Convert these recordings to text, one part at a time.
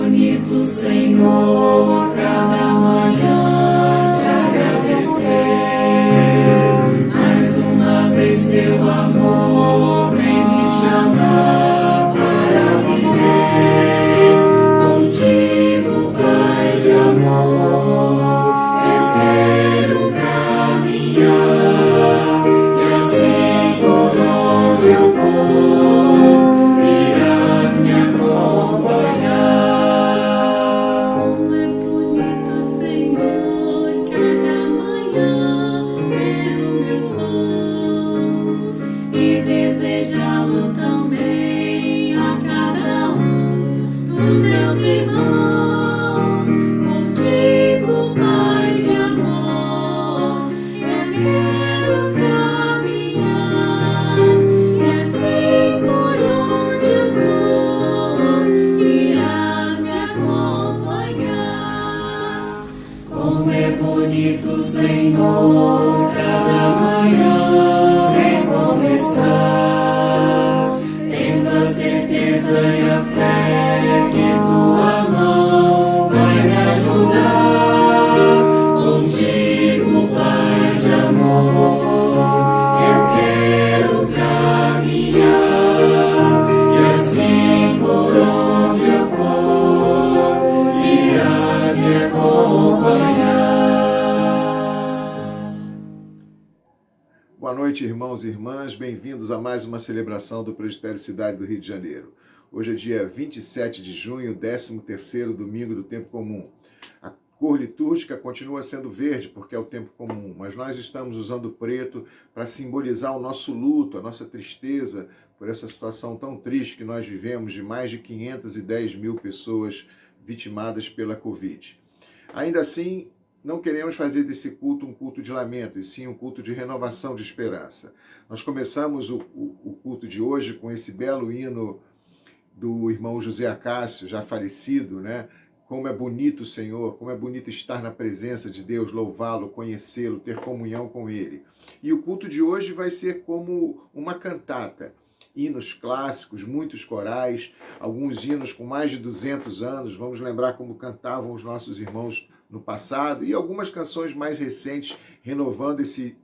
bonito, Senhor, cada manhã te agradecer. Mais uma vez teu amor vem me chamar para viver contigo, Pai de amor. Eu quero caminhar e assim por onde eu for irás me acompanhar. Como é bonito, Senhor, cada manhã ter o meu pão e desejá-lo também a cada dos meus irmãos. Contigo, Pai de amor, eu quero caminhar e assim por onde eu for irás me acompanhar. Como é bonito, Senhor, cada manhã recomeçar, tendo a certeza e a fé que tua mão vai me ajudar. Contigo, Pai de amor, eu quero caminhar e assim por onde eu for irás me acompanhar. Boa noite, irmãos e irmãs. Bem-vindos a mais uma celebração do Presbitério Cidade do Rio de Janeiro. Hoje é dia 27 de junho, 13º domingo do tempo comum. A cor litúrgica continua sendo verde, porque é o tempo comum, mas nós estamos usando preto para simbolizar o nosso luto, a nossa tristeza por essa situação tão triste que nós vivemos, de mais de 510 mil pessoas vitimadas pela Covid. Ainda assim, não queremos fazer desse culto um culto de lamento, e sim um culto de renovação de esperança. Nós começamos o culto de hoje com esse belo hino do irmão José Acácio, já falecido, né? Como é bonito, Senhor, como é bonito estar na presença de Deus, louvá-lo, conhecê-lo, ter comunhão com Ele. E o culto de hoje vai ser como uma cantata. Hinos clássicos, muitos corais, alguns hinos com mais de 200 anos, vamos lembrar como cantavam os nossos irmãos no passado, e algumas canções mais recentes, renovando esse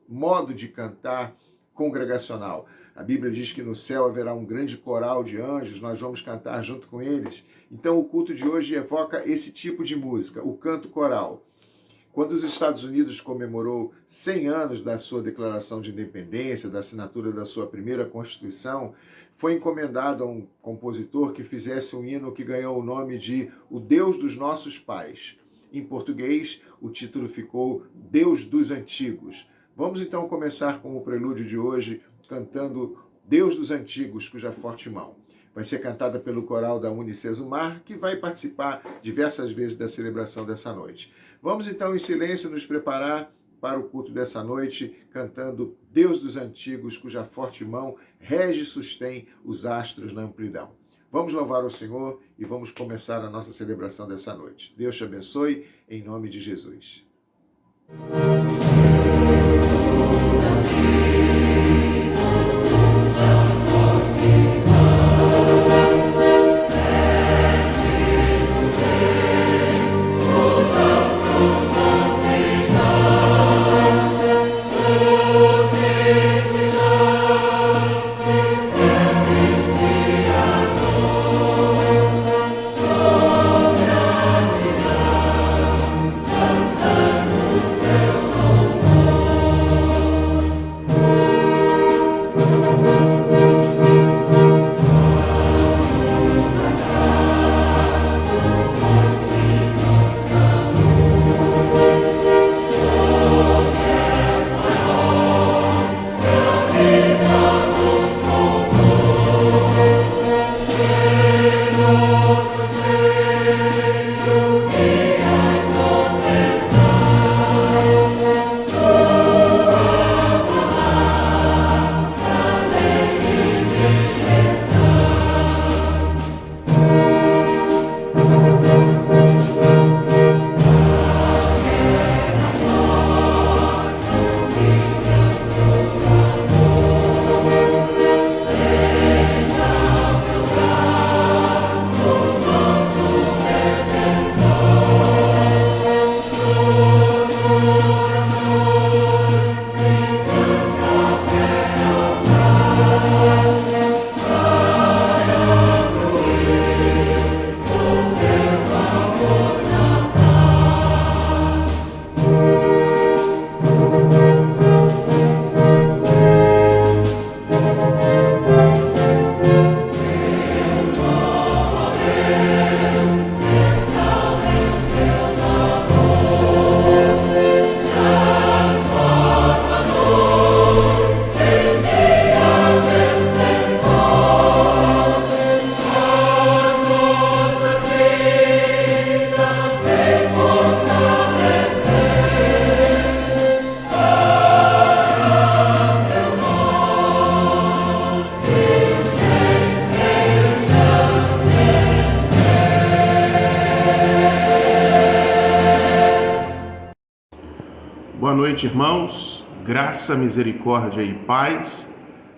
modo de cantar congregacional. A Bíblia diz que no céu haverá um grande coral de anjos, nós vamos cantar junto com eles. Então o culto de hoje evoca esse tipo de música, o canto coral. Quando os Estados Unidos comemorou 100 anos da sua declaração de independência, da assinatura da sua primeira Constituição, foi encomendado a um compositor que fizesse um hino que ganhou o nome de O Deus dos Nossos Pais. Em português, o título ficou Deus dos Antigos. Vamos então começar com o prelúdio de hoje, cantando Deus dos Antigos, cuja forte mão. Vai ser cantada pelo coral da Unicesumar, que vai participar diversas vezes da celebração dessa noite. Vamos então, em silêncio, nos preparar para o culto dessa noite, cantando Deus dos Antigos, cuja forte mão rege e sustém os astros na amplidão. Vamos louvar o Senhor e vamos começar a nossa celebração dessa noite. Deus te abençoe, em nome de Jesus. Teu noite, irmãos. Graça, misericórdia e paz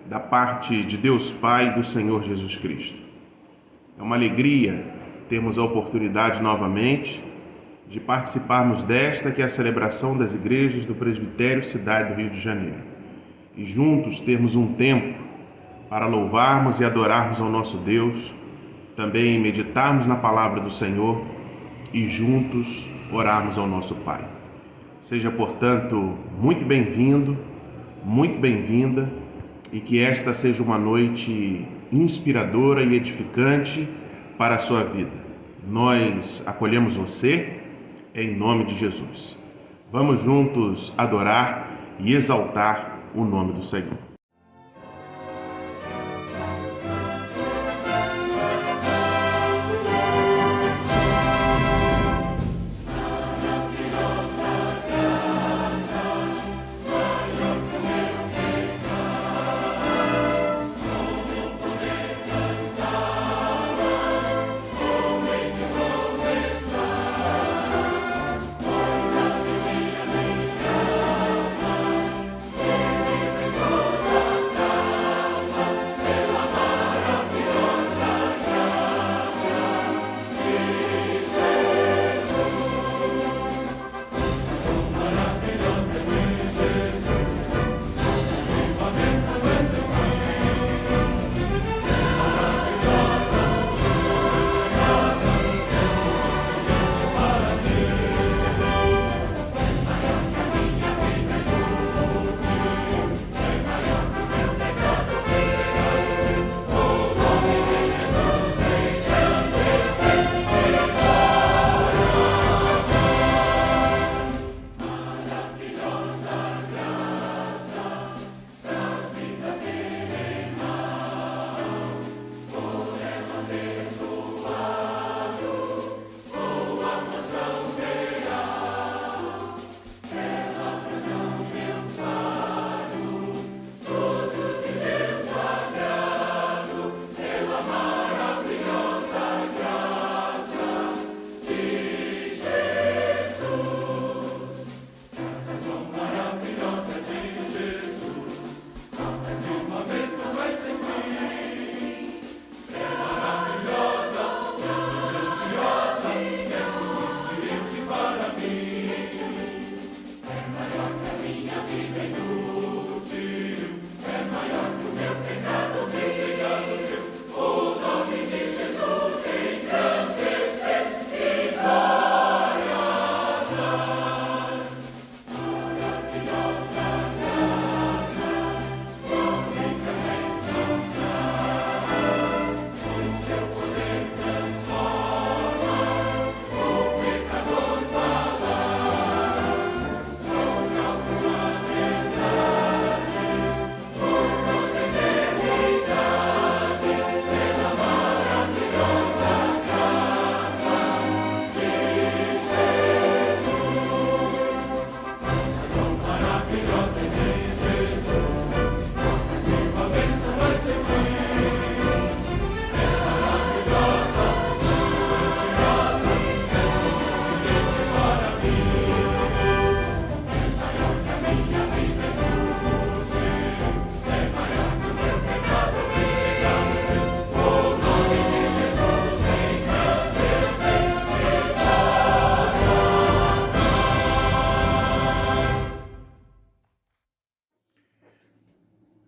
da parte de Deus Pai e do Senhor Jesus Cristo. É uma alegria termos a oportunidade novamente de participarmos desta que é a celebração das igrejas do Presbitério Cidade do Rio de Janeiro. E juntos termos um tempo para louvarmos e adorarmos ao nosso Deus, também meditarmos na palavra do Senhor e juntos orarmos ao nosso Pai. Seja, portanto, muito bem-vindo, muito bem-vinda, e que esta seja uma noite inspiradora e edificante para a sua vida. Nós acolhemos você em nome de Jesus. Vamos juntos adorar e exaltar o nome do Senhor.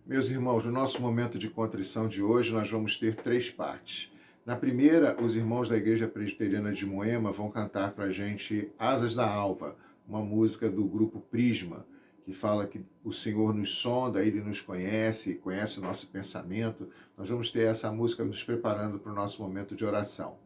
Meus irmãos, no nosso momento de contrição de hoje, nós vamos ter 3 partes. Na primeira, os irmãos da Igreja Presbiteriana de Moema vão cantar para a gente Asas da Alva, uma música do grupo Prisma, que fala que o Senhor nos sonda, Ele nos conhece, conhece o nosso pensamento. Nós vamos ter essa música nos preparando para o nosso momento de oração.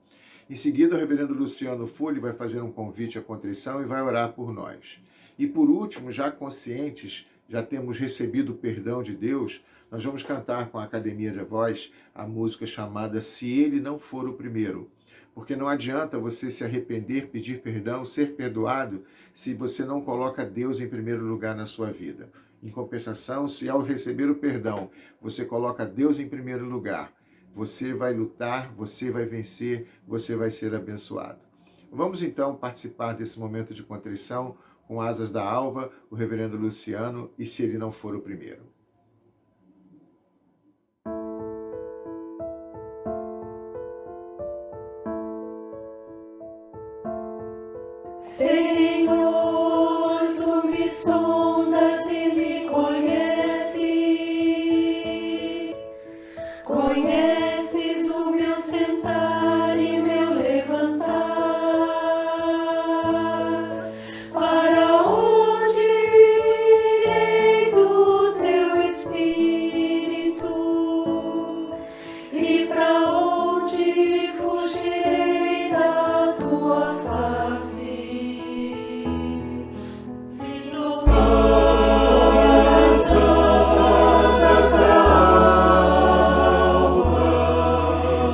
Em seguida, o reverendo Luciano Fulli vai fazer um convite à contrição e vai orar por nós. E por último, já conscientes, já temos recebido o perdão de Deus, nós vamos cantar com a Academia de Voz a música chamada Se Ele Não For o Primeiro. Porque não adianta você se arrepender, pedir perdão, ser perdoado, se você não coloca Deus em primeiro lugar na sua vida. Em compensação, se ao receber o perdão, você coloca Deus em primeiro lugar, você vai lutar, você vai vencer, você vai ser abençoado. Vamos então participar desse momento de contrição com Asas da Alva, o reverendo Luciano, e Se Ele Não For o Primeiro. Senhor, tu me sondas e me conheces o meu sentar e meu levantar. Para onde irei do teu Espírito? E para onde fugirei da tua face? Se tomas asas da alva,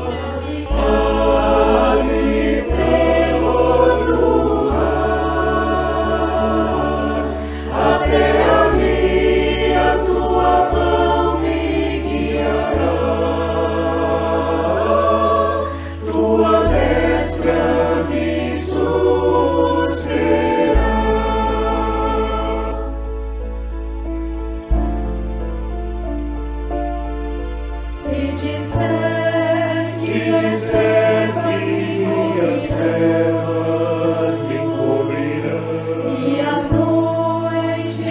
se habitar extremos do mar, até ali a tua mão me guiará, tua destra me susterá. Se disser que minhas trevas me encobrirão e a noite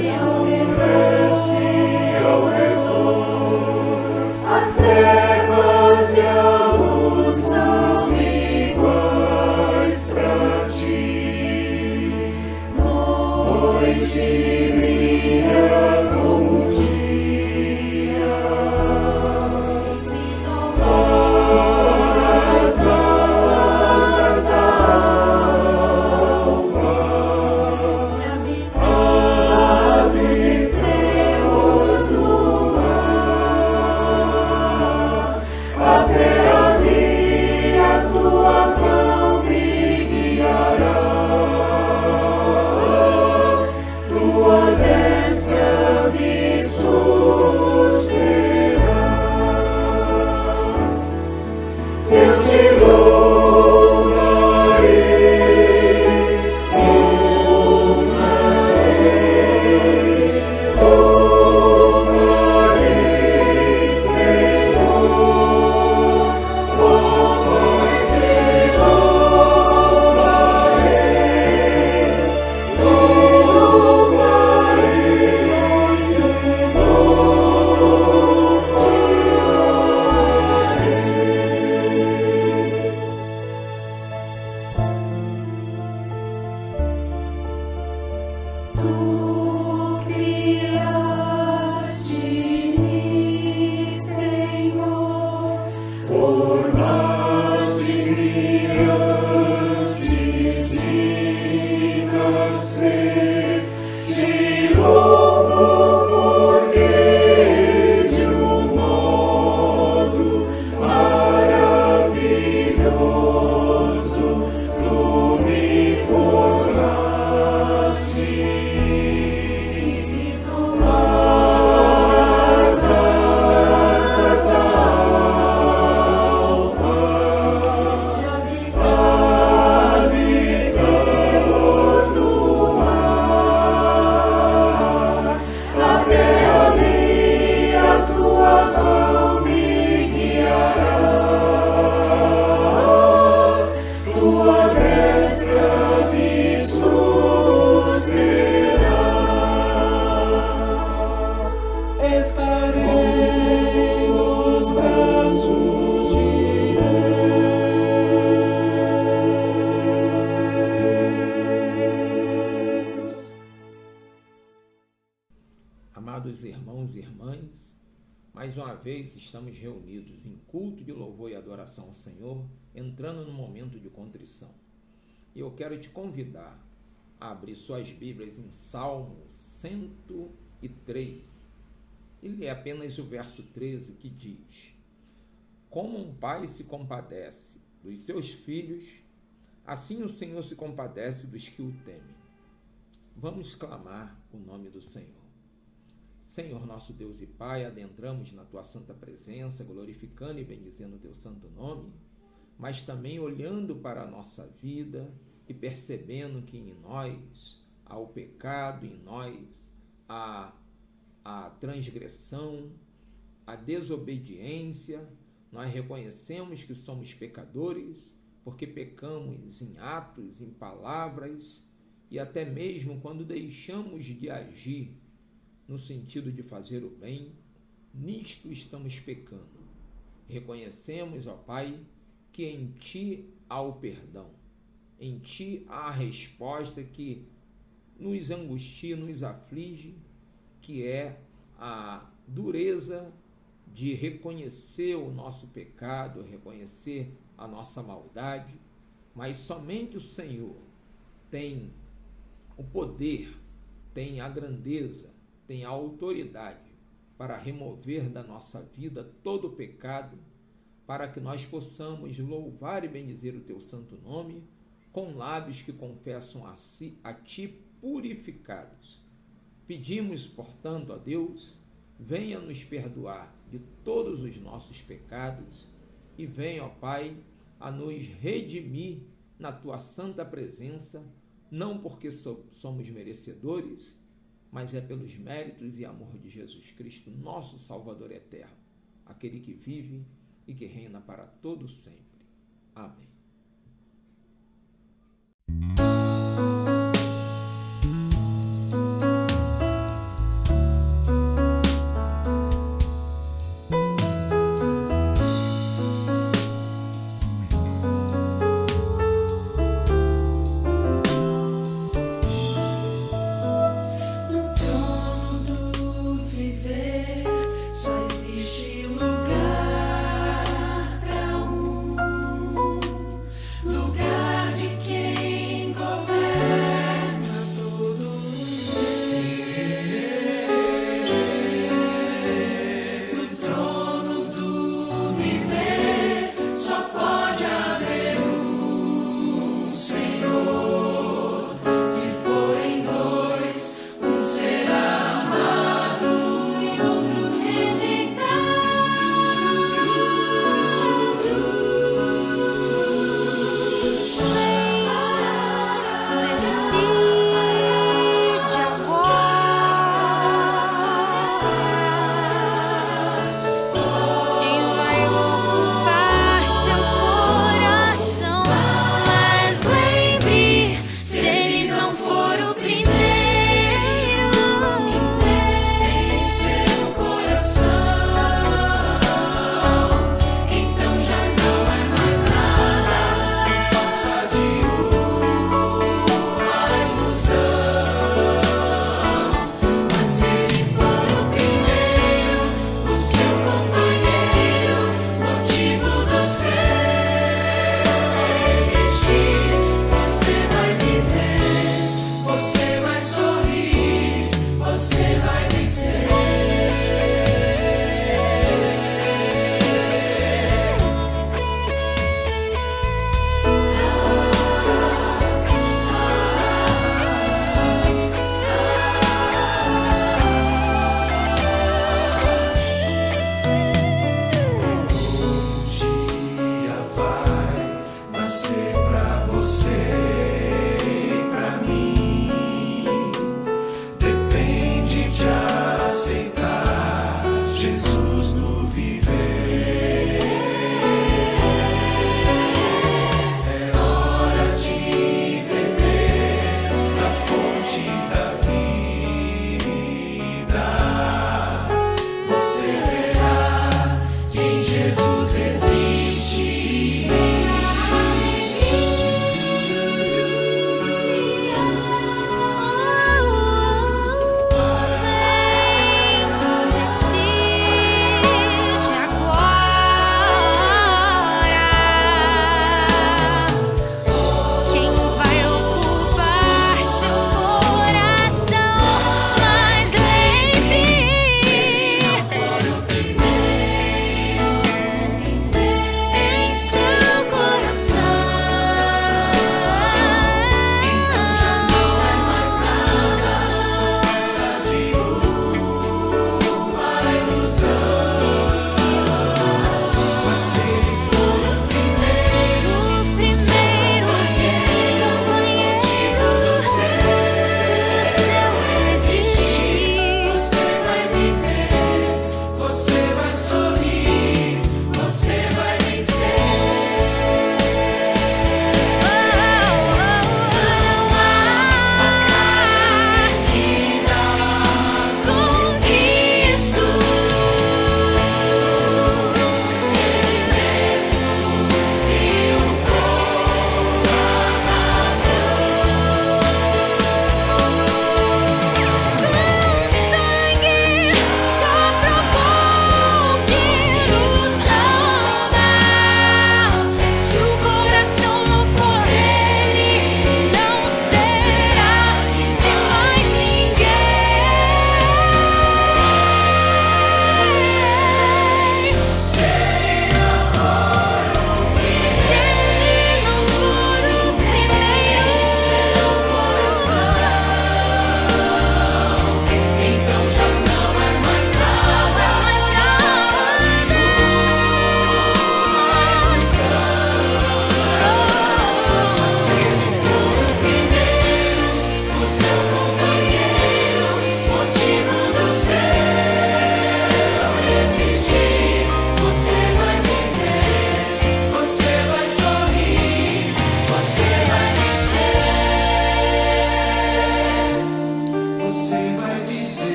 escurece ao redor, as trevas e a luz são iguais pra ti. Noite brilha como dia. Se tomas asas da alva, se habitar extremos do mar, até ali a tua mão me guiará, tua destra me susterá. Eu te louvarei, louvarei, Senhor. Oh, te Tu criaste-me, Senhor, formaste-me antes de nascer. Te louvo porque de um modo maravilhoso tu me formaste. E se tomas asas da alva, se habitares extremos do mar, até ali a tua mão me guiará, tua destra me susterá. Estarei nos braços de Deus. Amados irmãos e irmãs, mais uma vez estamos reunidos em culto de louvor e adoração ao Senhor, entrando no momento de contrição. E eu quero te convidar a abrir suas Bíblias em Salmo 103 e ler apenas o verso 13, que diz: Como um pai se compadece dos seus filhos, assim o Senhor se compadece dos que o temem. Vamos clamar o nome do Senhor. Senhor, nosso Deus e Pai, adentramos na Tua santa presença, glorificando e bendizendo o Teu santo nome, mas também olhando para a nossa vida, e percebendo que em nós há o pecado, em nós há a transgressão, a desobediência, nós reconhecemos que somos pecadores, porque pecamos em atos, em palavras e até mesmo quando deixamos de agir no sentido de fazer o bem, nisto estamos pecando. Reconhecemos, ó Pai, que em Ti há o perdão, em Ti há a resposta que nos angustia, nos aflige, que é a dureza de reconhecer o nosso pecado, reconhecer a nossa maldade, mas somente o Senhor tem o poder, tem a grandeza, tem a autoridade para remover da nossa vida todo o pecado, para que nós possamos louvar e bendizer o Teu santo nome, com lábios que confessam a Ti purificados. Pedimos, portanto, a Deus, venha nos perdoar de todos os nossos pecados e venha, ó Pai, a nos redimir na Tua santa presença, não porque somos merecedores, mas é pelos méritos e amor de Jesus Cristo, nosso Salvador eterno, aquele que vive e que reina para todo sempre. Amém. No trono do viver só existe lugar pra um.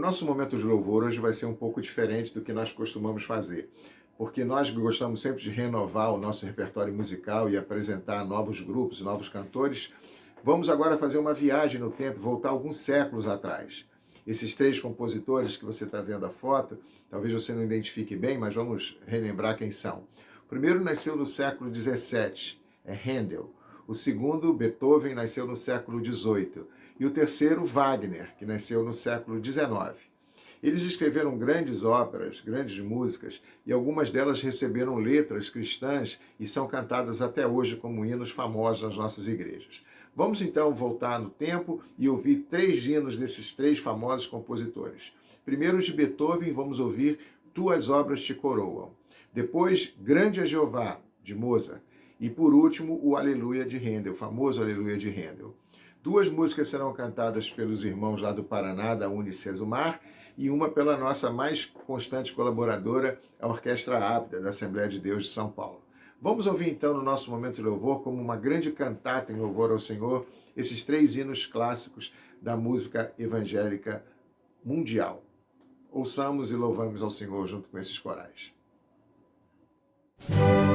nosso momento de louvor hoje vai ser um pouco diferente do que nós costumamos fazer, porque nós gostamos sempre de renovar o nosso repertório musical e apresentar novos grupos, novos cantores. Vamos agora fazer uma viagem no tempo, voltar alguns séculos atrás. Esses 3 compositores que você está vendo a foto, talvez você não identifique bem, mas vamos relembrar quem são. O primeiro nasceu no século XVII, é Handel. O segundo, Beethoven, nasceu no século XVIII. E o terceiro, Wagner, que nasceu no século XIX. Eles escreveram grandes óperas, grandes músicas, e algumas delas receberam letras cristãs e são cantadas até hoje como hinos famosos nas nossas igrejas. Vamos então voltar no tempo e ouvir 3 hinos desses 3 famosos compositores. Primeiro, de Beethoven, vamos ouvir Tuas Obras Te Coroam. Depois, Grande é Jeová, de Mozart. E por último, o Aleluia de Handel, o famoso Aleluia de Handel. 2 músicas serão cantadas pelos irmãos lá do Paraná, da Unicesumar, e uma pela nossa mais constante colaboradora, a Orquestra Ábida, da Assembleia de Deus de São Paulo. Vamos ouvir então no nosso momento de louvor, como uma grande cantata em louvor ao Senhor, esses 3 hinos clássicos da música evangélica mundial. Ouçamos e louvamos ao Senhor junto com esses corais. Montes,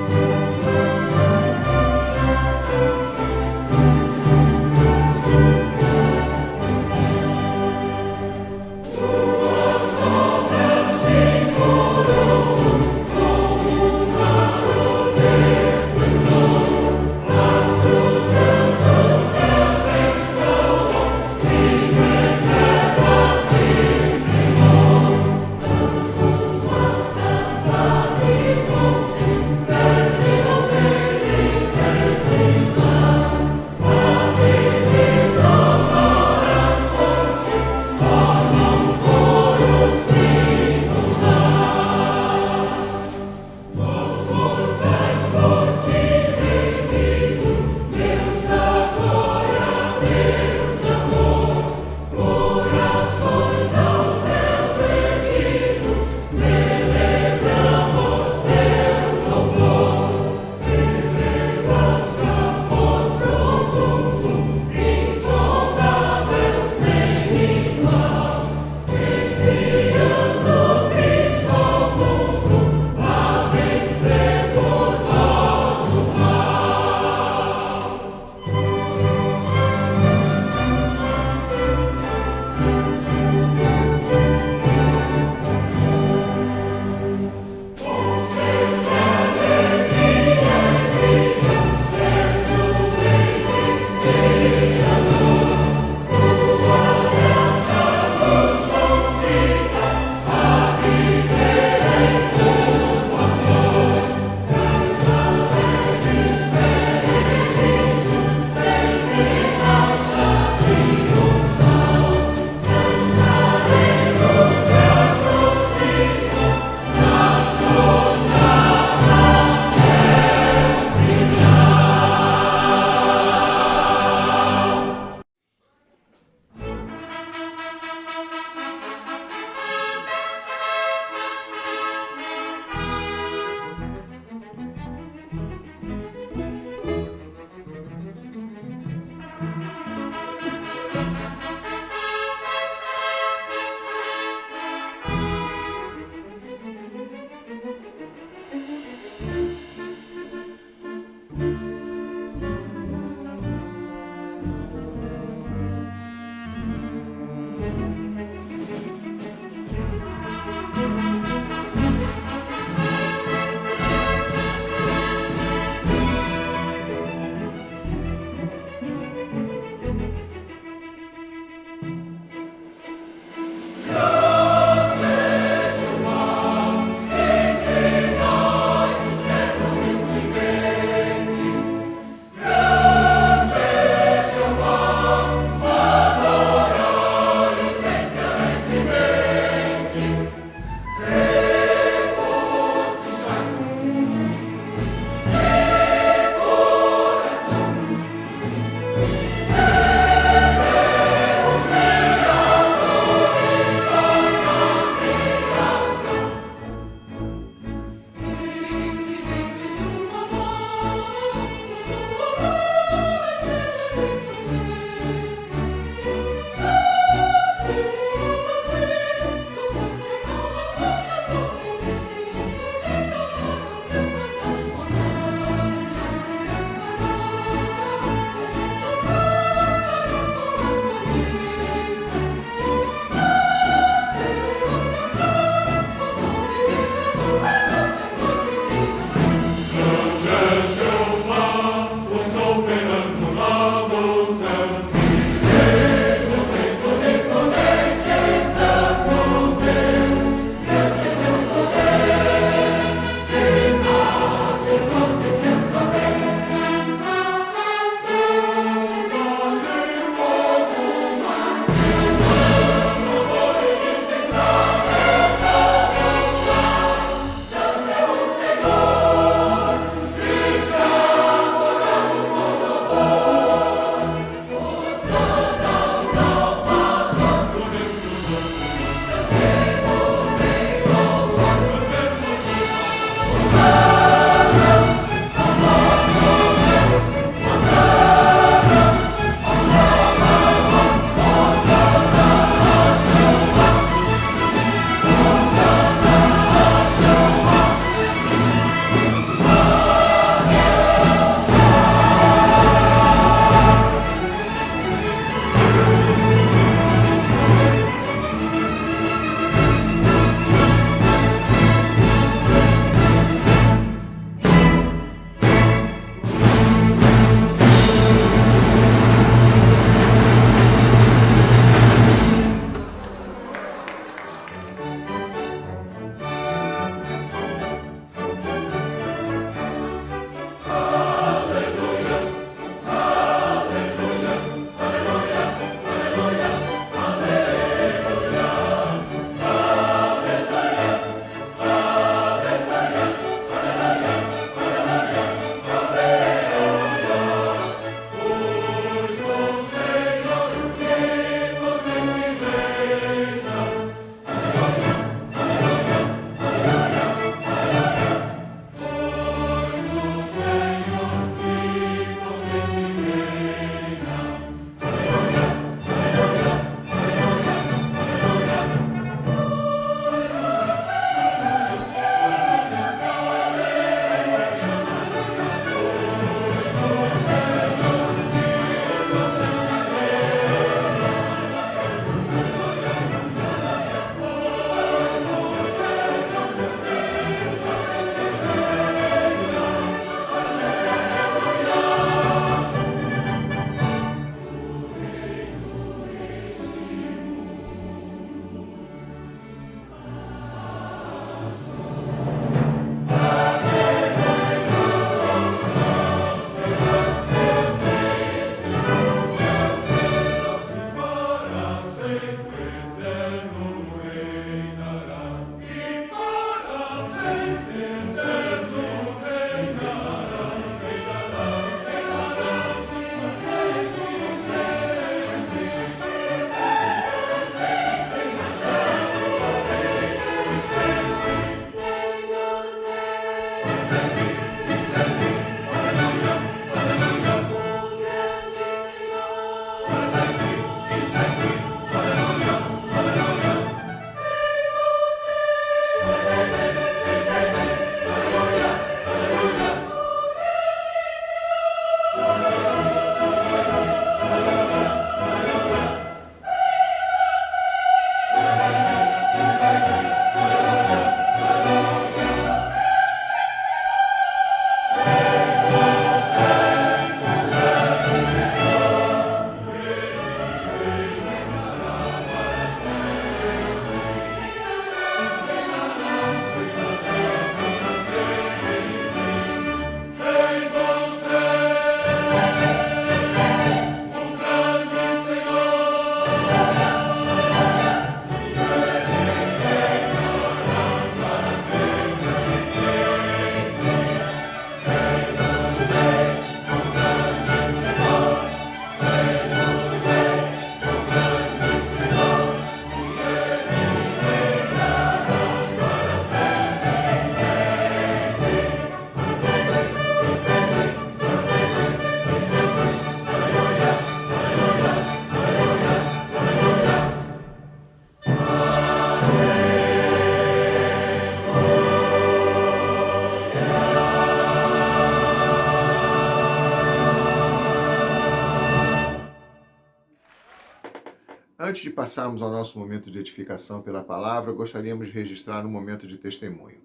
Antes de passarmos ao nosso momento de edificação pela palavra, gostaríamos de registrar um momento de testemunho.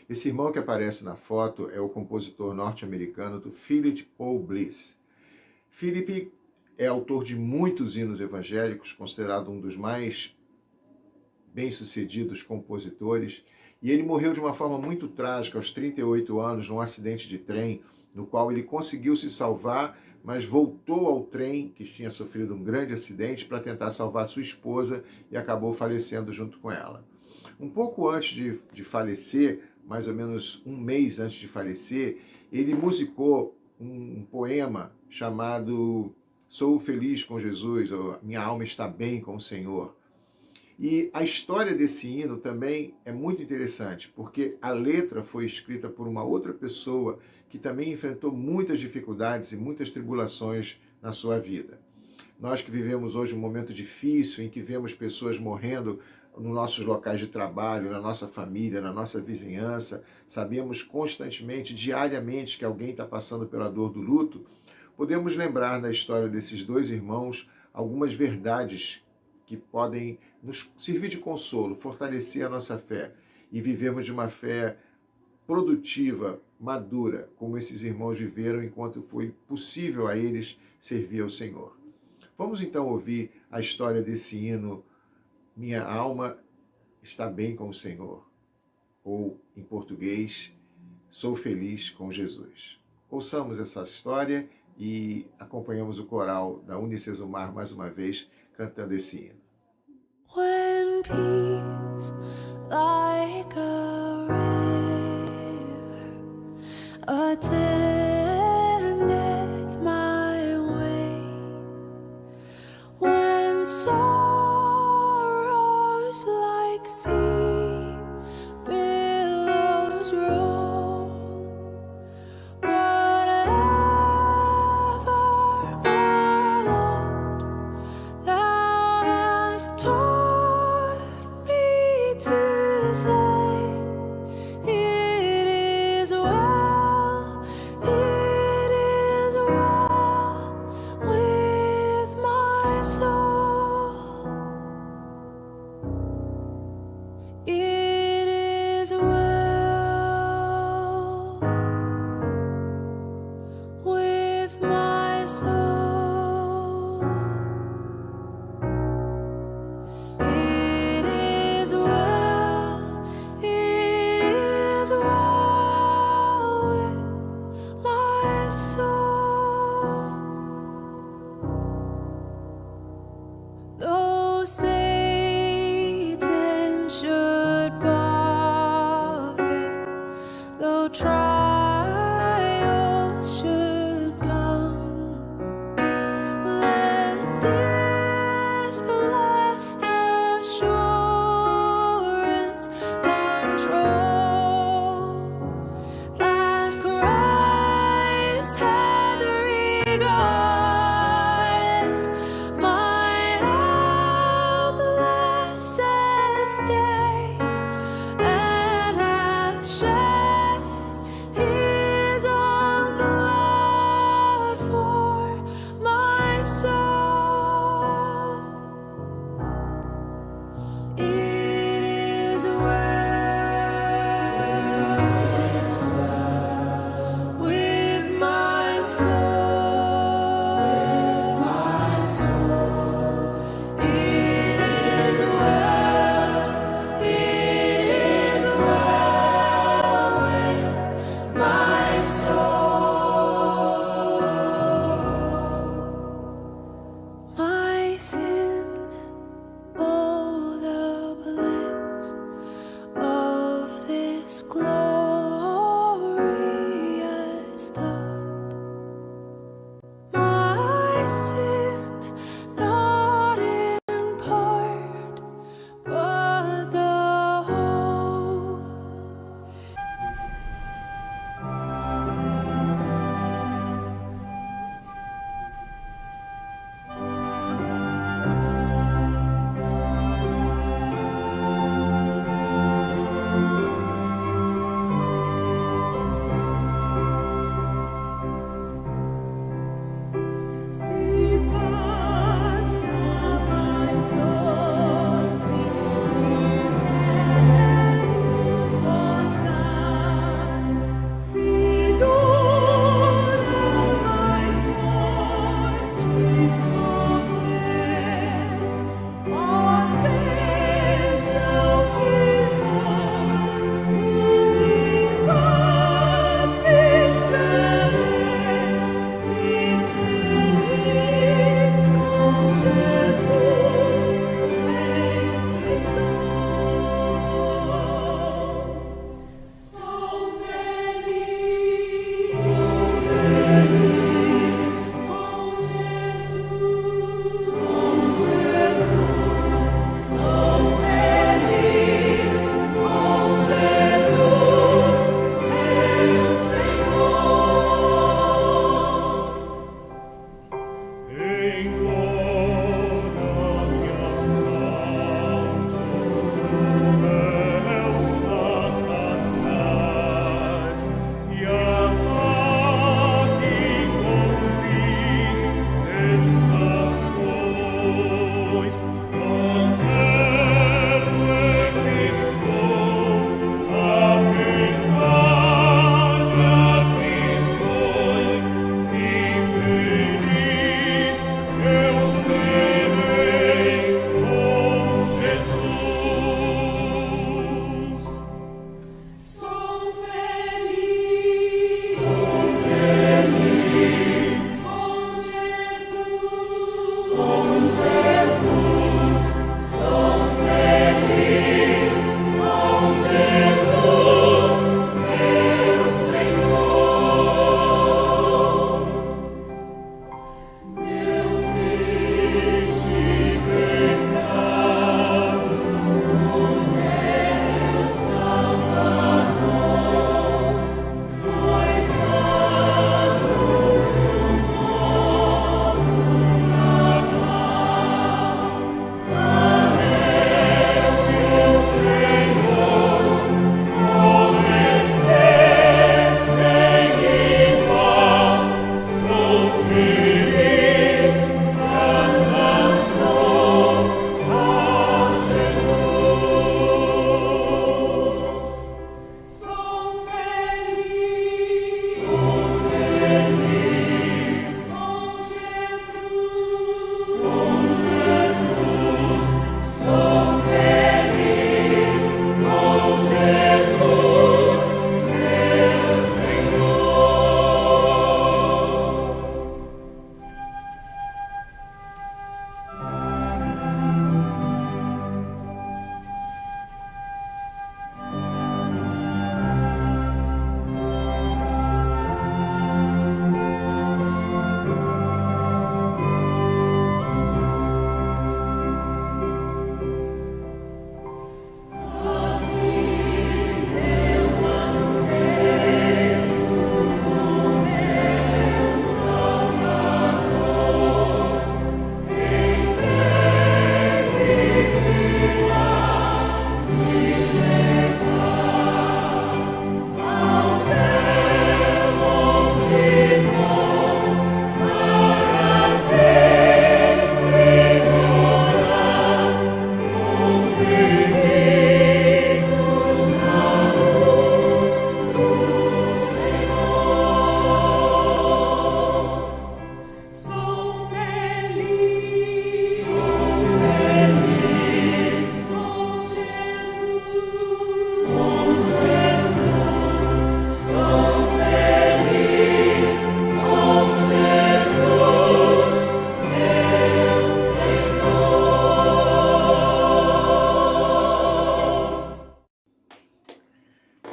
Esse irmão que aparece na foto é o compositor norte-americano Philip Paul Bliss. Philip é autor de muitos hinos evangélicos, considerado um dos mais bem-sucedidos compositores, e ele morreu de uma forma muito trágica aos 38 anos num acidente de trem, no qual ele conseguiu se salvar, mas voltou ao trem, que tinha sofrido um grande acidente, para tentar salvar sua esposa e acabou falecendo junto com ela. Um pouco antes de falecer, mais ou menos um mês antes de falecer, ele musicou um poema chamado Sou Feliz com Jesus, ou Minha Alma Está Bem com o Senhor. E a história desse hino também é muito interessante, porque a letra foi escrita por uma outra pessoa que também enfrentou muitas dificuldades e muitas tribulações na sua vida. Nós que vivemos hoje um momento difícil, em que vemos pessoas morrendo nos nossos locais de trabalho, na nossa família, na nossa vizinhança, sabemos constantemente, diariamente, que alguém está passando pela dor do luto, podemos lembrar na história desses dois irmãos algumas verdades que podem nos servir de consolo, fortalecer a nossa fé e vivermos de uma fé produtiva, madura, como esses irmãos viveram enquanto foi possível a eles servir ao Senhor. Vamos então ouvir a história desse hino, Minha Alma Está Bem com o Senhor, ou, em português, Sou Feliz com Jesus. Ouçamos essa história e acompanhamos o coral da Unicesumar mais uma vez, cantando esse hino. When peace like a river attendeth my way, when sorrows like sea billows roll, whatever my lot thou hast taught me to say, it is well,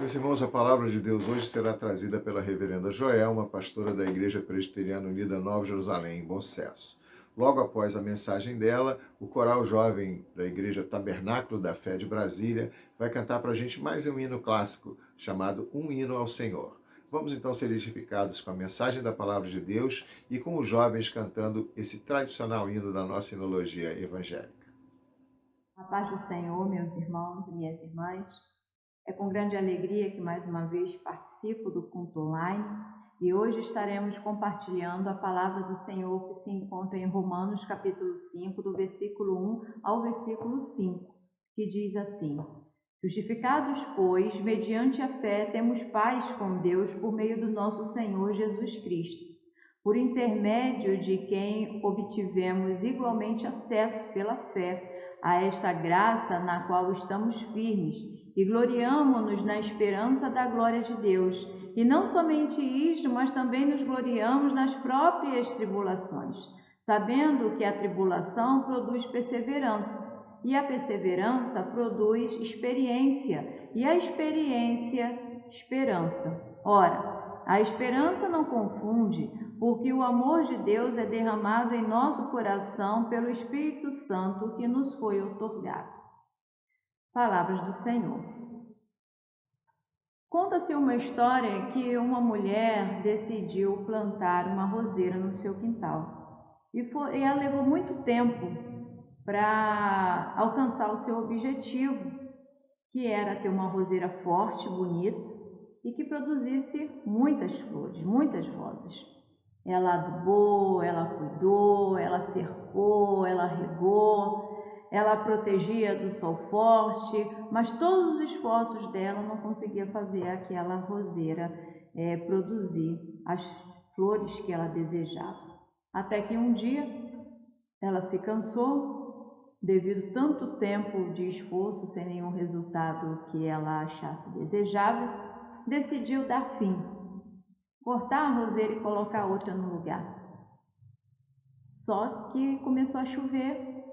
Meus irmãos, a palavra de Deus hoje será trazida pela reverenda Joelma, pastora da Igreja Presbiteriana Unida Nova Jerusalém, em Bom Sucesso. Logo após a mensagem dela, o coral jovem da Igreja Tabernáculo da Fé de Brasília vai cantar para a gente mais um hino clássico, chamado Um Hino ao Senhor. Vamos então ser edificados com a mensagem da palavra de Deus e com os jovens cantando esse tradicional hino da nossa hinologia evangélica. A paz do Senhor, meus irmãos e minhas irmãs. É com grande alegria que mais uma vez participo do culto online e hoje estaremos compartilhando a palavra do Senhor que se encontra em Romanos capítulo 5, do versículo 1 ao versículo 5, que diz assim: Justificados, pois, mediante a fé, temos paz com Deus por meio do nosso Senhor Jesus Cristo, por intermédio de quem obtivemos igualmente acesso pela fé a esta graça na qual estamos firmes, e gloriamo-nos na esperança da glória de Deus. E não somente isto, mas também nos gloriamos nas próprias tribulações, sabendo que a tribulação produz perseverança, e a perseverança produz experiência, e a experiência, esperança. Ora, a esperança não confunde, porque o amor de Deus é derramado em nosso coração pelo Espírito Santo que nos foi outorgado. Palavras do Senhor. Conta-se uma história que uma mulher decidiu plantar uma roseira no seu quintal. E ela levou muito tempo para alcançar o seu objetivo, que era ter uma roseira forte, bonita e que produzisse muitas flores, muitas rosas. Ela adubou, ela cuidou, ela cercou, ela regou, ela protegia do sol forte, mas todos os esforços dela não conseguia fazer aquela roseira produzir as flores que ela desejava. Até que um dia ela se cansou, devido tanto tempo de esforço sem nenhum resultado que ela achasse desejável, decidiu dar fim, cortar a roseira e colocar outra no lugar. Só que começou a chover,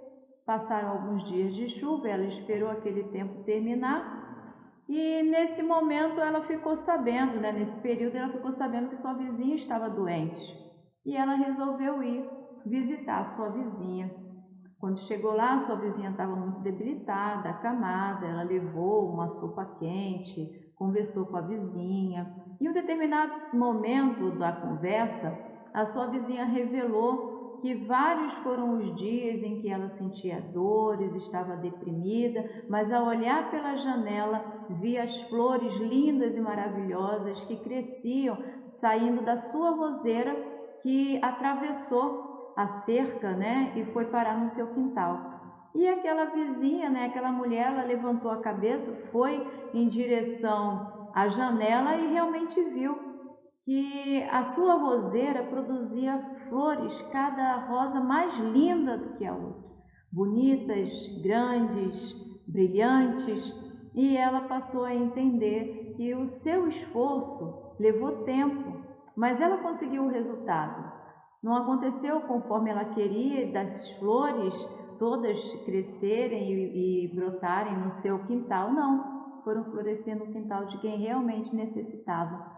passaram alguns dias de chuva, ela esperou aquele tempo terminar e nesse momento ela ficou sabendo, nesse período ela ficou sabendo que sua vizinha estava doente e ela resolveu ir visitar sua vizinha. Quando chegou lá, sua vizinha estava muito debilitada, acamada, ela levou uma sopa quente, conversou com a vizinha. Em um determinado momento da conversa, a sua vizinha revelou que vários foram os dias em que ela sentia dores, estava deprimida, mas ao olhar pela janela, via as flores lindas e maravilhosas que cresciam, saindo da sua roseira, que atravessou a cerca, e foi parar no seu quintal. E aquela vizinha, aquela mulher, ela levantou a cabeça, foi em direção à janela e realmente viu que a sua roseira produzia flores, cada rosa mais linda do que a outra, bonitas, grandes, brilhantes, e ela passou a entender que o seu esforço levou tempo, mas ela conseguiu o resultado. Não aconteceu conforme ela queria, das flores todas crescerem e brotarem no seu quintal, não. Foram florescer no quintal de quem realmente necessitava.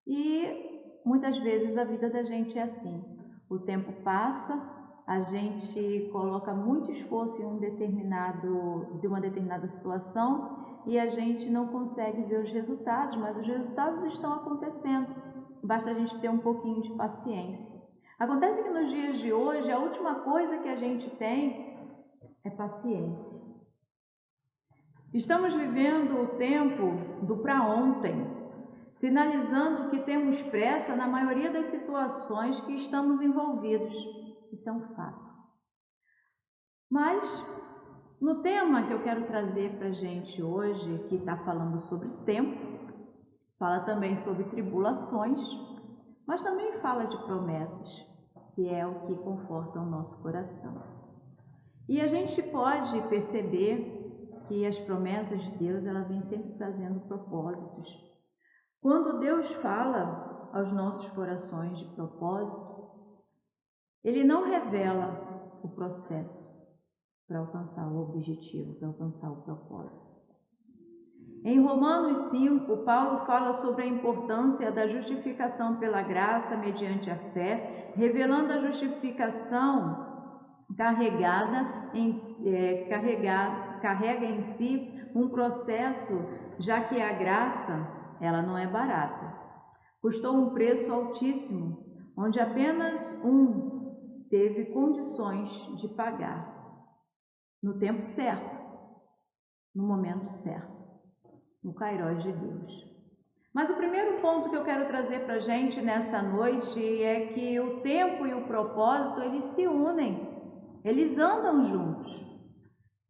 E muitas vezes a vida da gente é assim. O tempo passa, a gente coloca muito esforço em de uma determinada situação e a gente não consegue ver os resultados, mas os resultados estão acontecendo. Basta a gente ter um pouquinho de paciência. Acontece que nos dias de hoje, a última coisa que a gente tem é paciência. Estamos vivendo o tempo do para ontem, sinalizando que temos pressa na maioria das situações que estamos envolvidos. Isso é um fato. Mas, no tema que eu quero trazer para a gente hoje, que está falando sobre tempo, fala também sobre tribulações, mas também fala de promessas, que é o que conforta o nosso coração. E a gente pode perceber que as promessas de Deus, ela vem sempre trazendo propósitos. Quando Deus fala aos nossos corações de propósito, Ele não revela o processo para alcançar o objetivo, para alcançar o propósito. Em Romanos 5, Paulo fala sobre a importância da justificação pela graça mediante a fé, revelando a justificação carrega em si um processo, já que a graça, ela não é barata. Custou um preço altíssimo, onde apenas um teve condições de pagar, no tempo certo, no momento certo, no Kairos de Deus. Mas o primeiro ponto que eu quero trazer para a gente nessa noite é que o tempo e o propósito, eles se unem, eles andam juntos.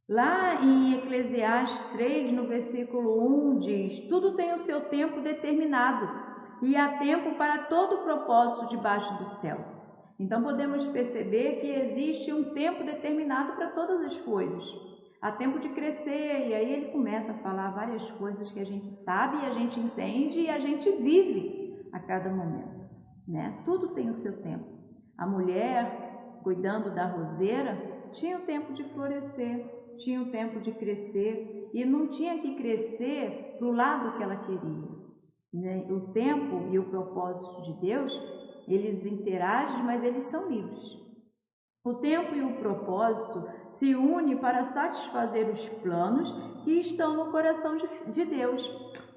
Lá em Eclesiastes 3, no versículo 1, diz: tudo tem o seu tempo determinado e há tempo para todo propósito debaixo do céu. Então podemos perceber que existe um tempo determinado para todas as coisas. Há tempo de crescer, e aí ele começa a falar várias coisas que a gente sabe, a gente entende e a gente vive a cada momento, Tudo tem o seu tempo. A mulher, cuidando da roseira, tinha o tempo de florescer, tinha o tempo de crescer e não tinha que crescer para o lado que ela queria. O tempo e o propósito de Deus, eles interagem, mas eles são livres. O tempo e o propósito se unem para satisfazer os planos que estão no coração de Deus.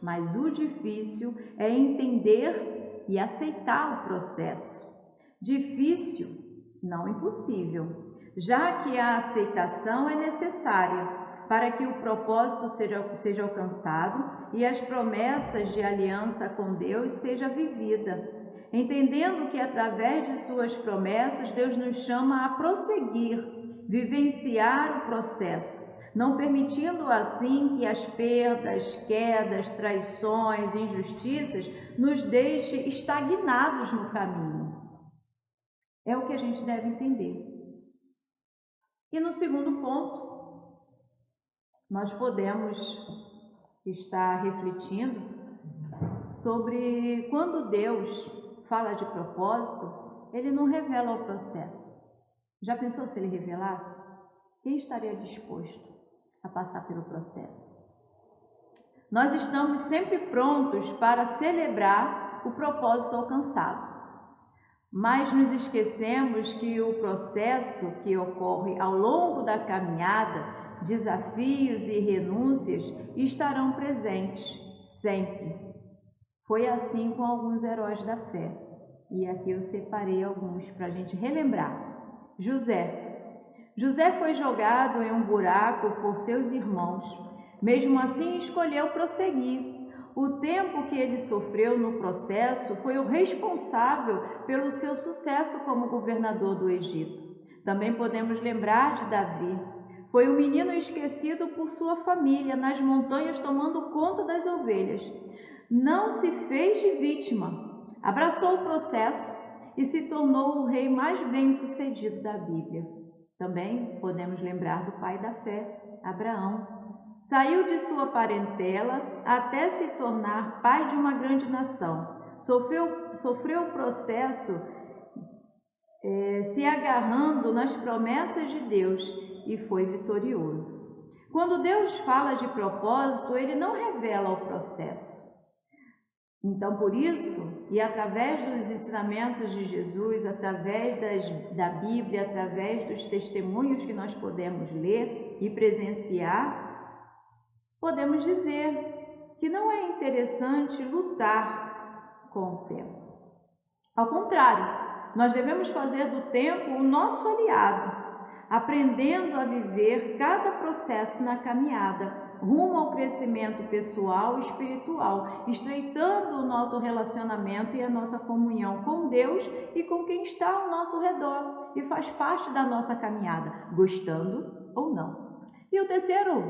Mas o difícil é entender e aceitar o processo. Difícil não impossível, já que a aceitação é necessária para que o propósito seja alcançado e as promessas de aliança com Deus seja vivida, entendendo que através de suas promessas Deus nos chama a prosseguir, vivenciar o processo, não permitindo assim que as perdas, quedas, traições, injustiças nos deixem estagnados no caminho. É o que a gente deve entender. E no segundo ponto, nós podemos estar refletindo sobre quando Deus fala de propósito, Ele não revela o processo. Já pensou se Ele revelasse? Quem estaria disposto a passar pelo processo? Nós estamos sempre prontos para celebrar o propósito alcançado, mas nos esquecemos que o processo que ocorre ao longo da caminhada, desafios e renúncias estarão presentes sempre. Foi assim com alguns heróis da fé. E aqui eu separei alguns para a gente relembrar. José foi jogado em um buraco por seus irmãos. Mesmo assim, escolheu prosseguir. O tempo que ele sofreu no processo foi o responsável pelo seu sucesso como governador do Egito. Também podemos lembrar de Davi. Foi um menino esquecido por sua família nas montanhas tomando conta das ovelhas. Não se fez de vítima, abraçou o processo e se tornou o rei mais bem-sucedido da Bíblia. Também podemos lembrar do pai da fé, Abraão. Saiu de sua parentela até se tornar pai de uma grande nação. Sofreu o processo se agarrando nas promessas de Deus e foi vitorioso. Quando Deus fala de propósito, Ele não revela o processo. Então, por isso, e através dos ensinamentos de Jesus, através da Bíblia, através dos testemunhos que nós podemos ler e presenciar, podemos dizer que não é interessante lutar com o tempo. Ao contrário, nós devemos fazer do tempo o nosso aliado, aprendendo a viver cada processo na caminhada, rumo ao crescimento pessoal e espiritual, estreitando o nosso relacionamento e a nossa comunhão com Deus e com quem está ao nosso redor e faz parte da nossa caminhada, gostando ou não. E o terceiro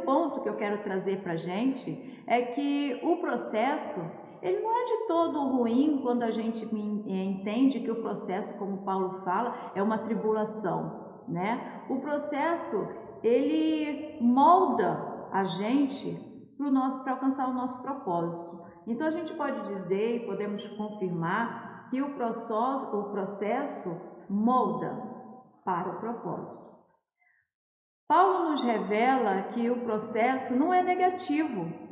ponto que eu quero trazer para a gente é que o processo ele não é de todo ruim quando a gente entende que o processo, como Paulo fala, é uma tribulação, né? O processo, ele molda a gente para alcançar o nosso propósito. Então, a gente pode dizer e podemos confirmar que o processo molda para o propósito. Paulo nos revela que o processo não é negativo.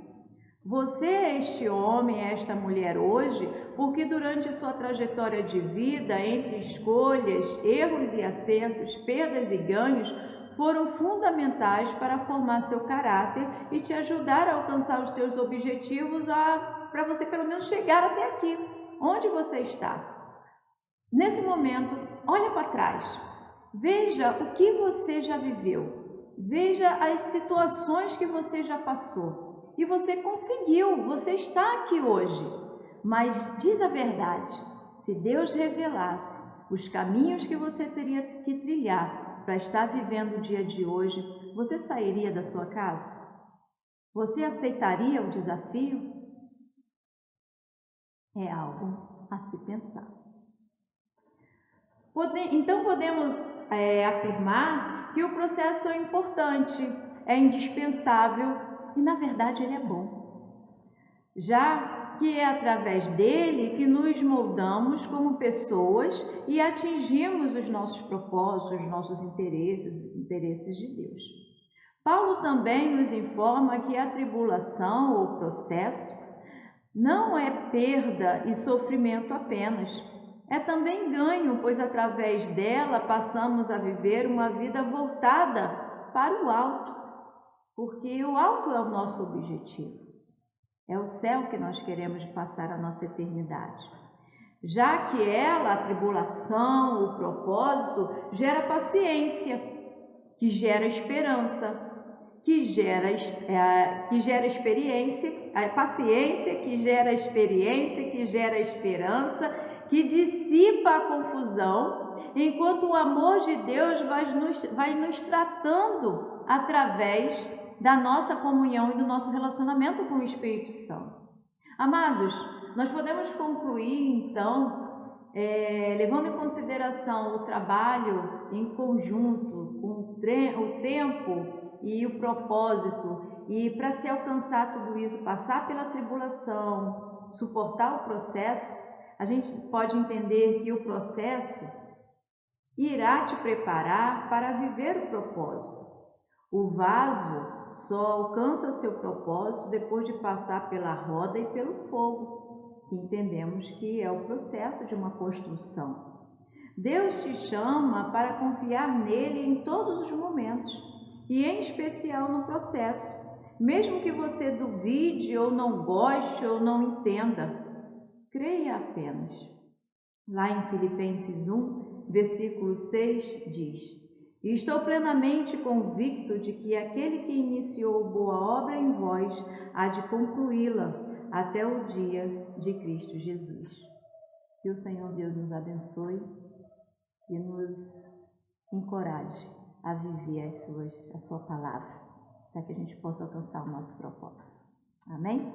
Você é este homem, esta mulher hoje, porque durante sua trajetória de vida, entre escolhas, erros e acertos, perdas e ganhos, foram fundamentais para formar seu caráter e te ajudar a alcançar os teus objetivos para você pelo menos chegar até aqui, onde você está. Nesse momento, olha para trás, veja o que você já viveu, veja as situações que você já passou. E você conseguiu, você está aqui hoje. Mas diz a verdade, se Deus revelasse os caminhos que você teria que trilhar para estar vivendo o dia de hoje, você sairia da sua casa? Você aceitaria o desafio? É algo a se pensar. Então podemos afirmar que o processo é importante, é indispensável, e na verdade ele é bom, já que é através dele que nos moldamos como pessoas e atingimos os nossos propósitos, os nossos interesses, os interesses de Deus. Paulo também nos informa que a tribulação ou processo não é perda e sofrimento apenas, é também ganho, pois através dela passamos a viver uma vida voltada para o alto. Porque o alto é o nosso objetivo, é o céu que nós queremos passar a nossa eternidade. já que ela, a tribulação, o propósito, gera paciência, que gera esperança, que gera experiência, a paciência, que gera experiência, que gera esperança, que dissipa a confusão, enquanto o amor de Deus vai nos tratando através da nossa comunhão e do nosso relacionamento com o Espírito Santo. Amados, nós podemos concluir, então, levando em consideração o trabalho em conjunto, o tempo e o propósito, e para se alcançar tudo isso, passar pela tribulação, suportar o processo, a gente pode entender que o processo irá te preparar para viver o propósito. O vaso só alcança seu propósito depois de passar pela roda e pelo fogo, que entendemos que é o processo de uma construção. Deus te chama para confiar nele em todos os momentos, e em especial no processo, mesmo que você duvide ou não goste ou não entenda, creia apenas. Lá em Filipenses 1, versículo 6 diz: "E estou plenamente convicto de que aquele que iniciou boa obra em vós há de concluí-la até o dia de Cristo Jesus." Que o Senhor Deus nos abençoe e nos encoraje a viver a sua palavra, para que a gente possa alcançar o nosso propósito. Amém?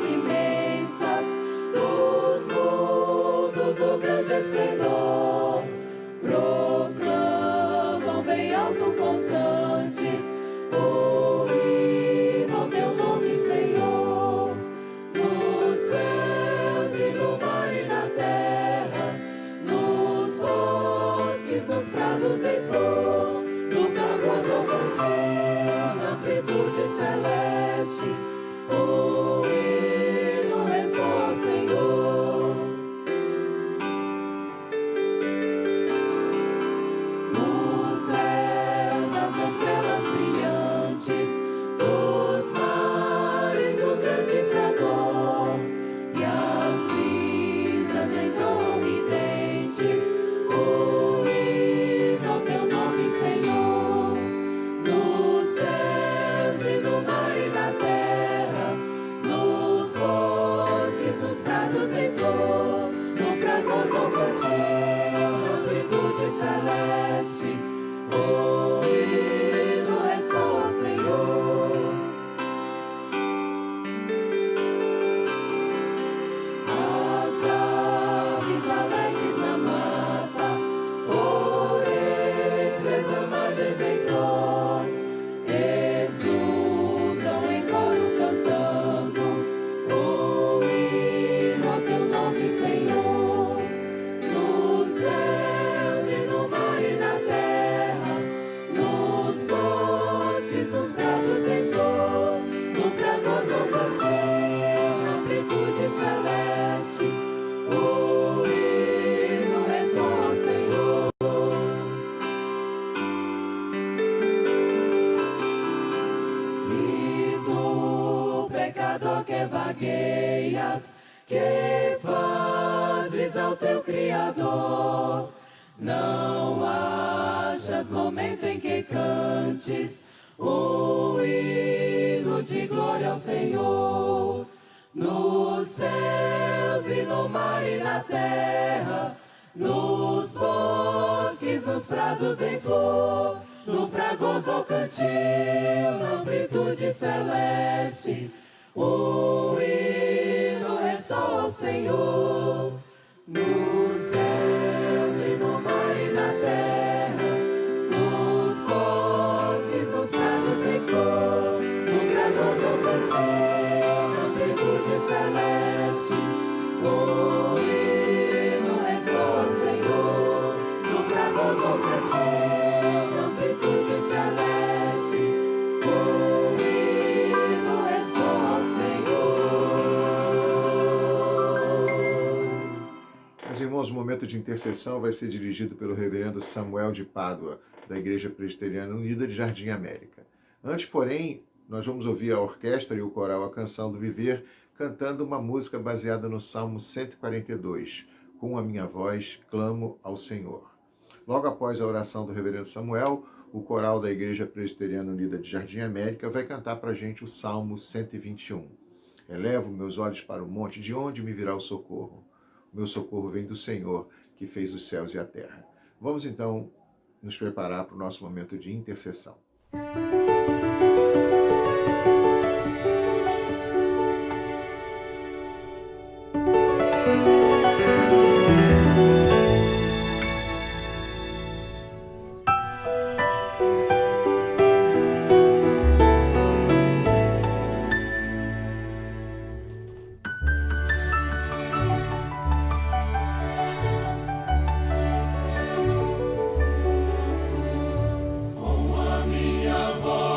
Imensas dos mundos, o grande esplendor, proclamam bem alto constantes o hino ao teu nome, Senhor. Nos céus e no mar e na terra, nos bosques, nos prados em flor, no cargoso infantil, na amplitude celeste, o hino ressoa ao Senhor. Nos céus as estrelas brilhantes, dos mares o grande fragor, e as brisas entoam ridentes o hino ao teu nome, Senhor. Nos céus e no mar e na terra, nos bosques, nos prados em flor, no fragoso cantil, na amplitude celeste, o hino ressoa ao Senhor. As aves alegres na mata, por entre as ramagens em flor, exultam em coro cantando o hino ao teu nome, Senhor. Nos céus e no mar e na terra, nos bosques, nos prados em flor, no fragoso cantil, na amplitude celeste, o hino ressoa ao Senhor. E tu, pecador que vagueias, que fazes ao teu Criador, não achas momento em que cantes o hino de glória ao Senhor. Nos céus e no mar e na terra, nos bosques, nos prados em flor, no fragoso cantil, na amplitude celeste, o hino ressoa ao Senhor. Nos céus e no mar e na terra, nos bosques, nos prados em flor, no fragoso cantil, na amplitude celeste, o hino ressoa ao Senhor. No fragoso cantil, na amplitude celeste, momento de intercessão vai ser dirigido pelo reverendo Samuel de Pádua, da Igreja Presbiteriana Unida de Jardim América. Antes, porém, nós vamos ouvir a orquestra e o coral A Canção do Viver cantando uma música baseada no Salmo 142, Com a minha voz clamo ao Senhor. Logo após a oração do reverendo Samuel, o coral da Igreja Presbiteriana Unida de Jardim América vai cantar para a gente o Salmo 121. Elevo meus olhos para o monte, de onde me virá o socorro? O meu socorro vem do Senhor, que fez os céus e a terra. Vamos então nos preparar para o nosso momento de intercessão. Com a minha voz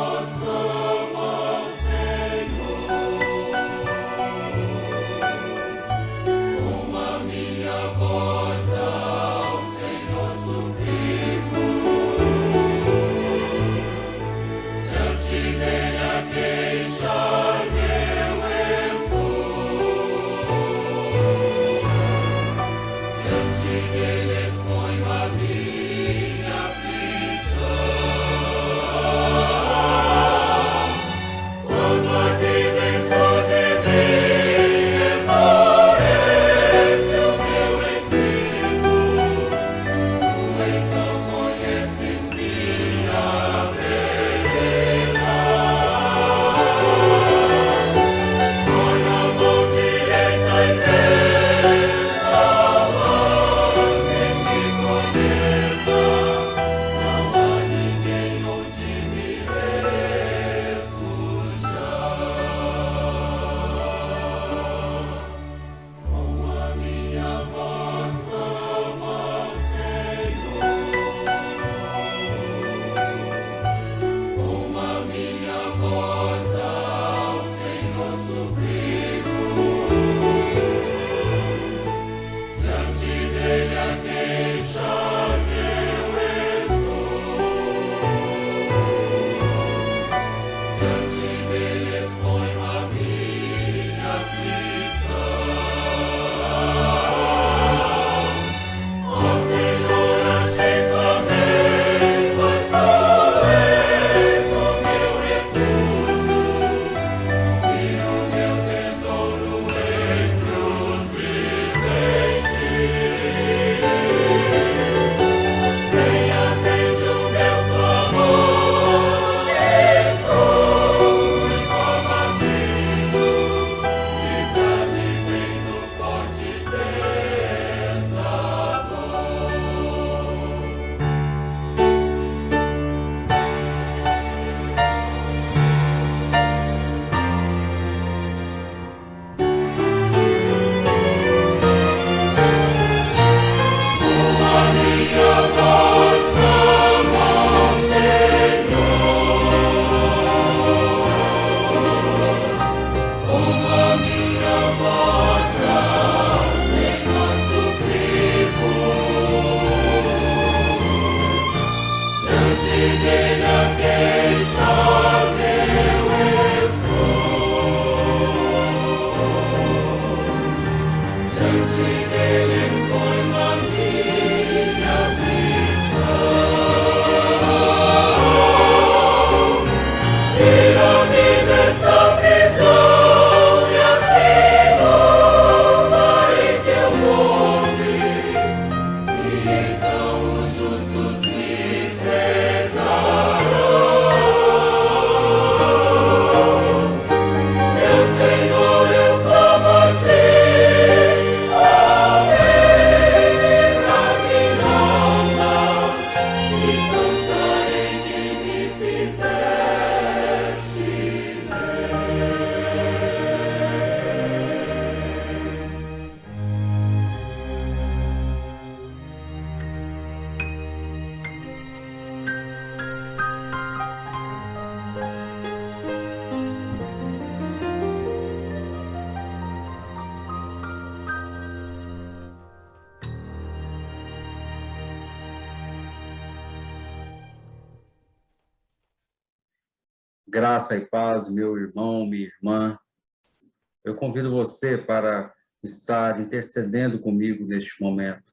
Graça e paz, meu irmão, minha irmã. Eu convido você para estar intercedendo comigo neste momento.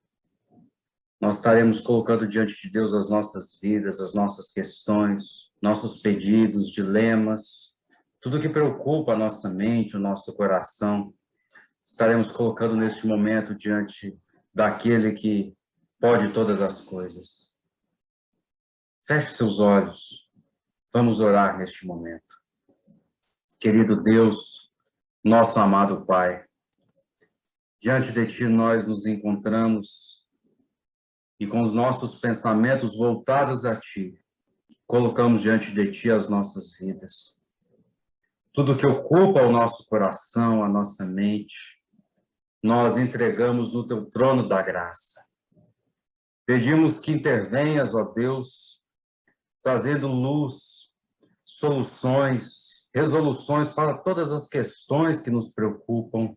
Nós estaremos colocando diante de Deus as nossas vidas, as nossas questões, nossos pedidos, dilemas, tudo que preocupa a nossa mente, o nosso coração. Estaremos colocando neste momento diante daquele que pode todas as coisas. Feche seus olhos. Vamos orar neste momento. Querido Deus, nosso amado Pai, diante de Ti nós nos encontramos e com os nossos pensamentos voltados a Ti, colocamos diante de Ti as nossas vidas. Tudo que ocupa o nosso coração, a nossa mente, nós entregamos no Teu trono da graça. Pedimos que intervenhas, ó Deus, trazendo luz, soluções, resoluções para todas as questões que nos preocupam.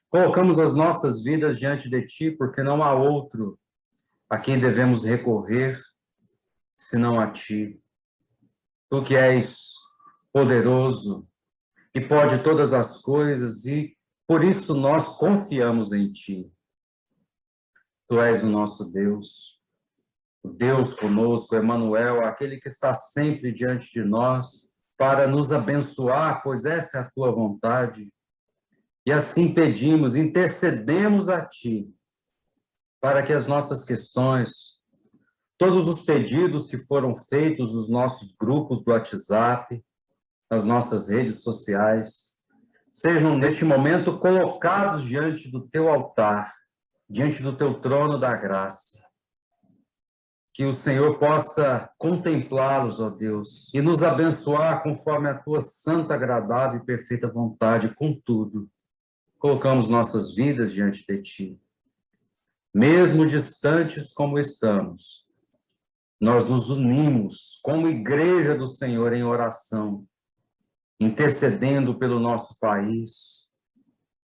Colocamos as nossas vidas diante de Ti, porque não há outro a quem devemos recorrer, senão a Ti. Tu que és poderoso e pode todas as coisas, e por isso nós confiamos em Ti. Tu és o nosso Deus, o Deus conosco, Emanuel, aquele que está sempre diante de nós para nos abençoar, pois esta é a Tua vontade. E assim pedimos, intercedemos a Ti, para que as nossas questões, todos os pedidos que foram feitos nos nossos grupos do WhatsApp, nas nossas redes sociais, sejam neste momento colocados diante do Teu altar, diante do Teu trono da graça. Que o Senhor possa contemplá-los, ó Deus, e nos abençoar conforme a Tua santa, agradável e perfeita vontade. Contudo, colocamos nossas vidas diante de Ti. Mesmo distantes como estamos, nós nos unimos como igreja do Senhor em oração, intercedendo pelo nosso país,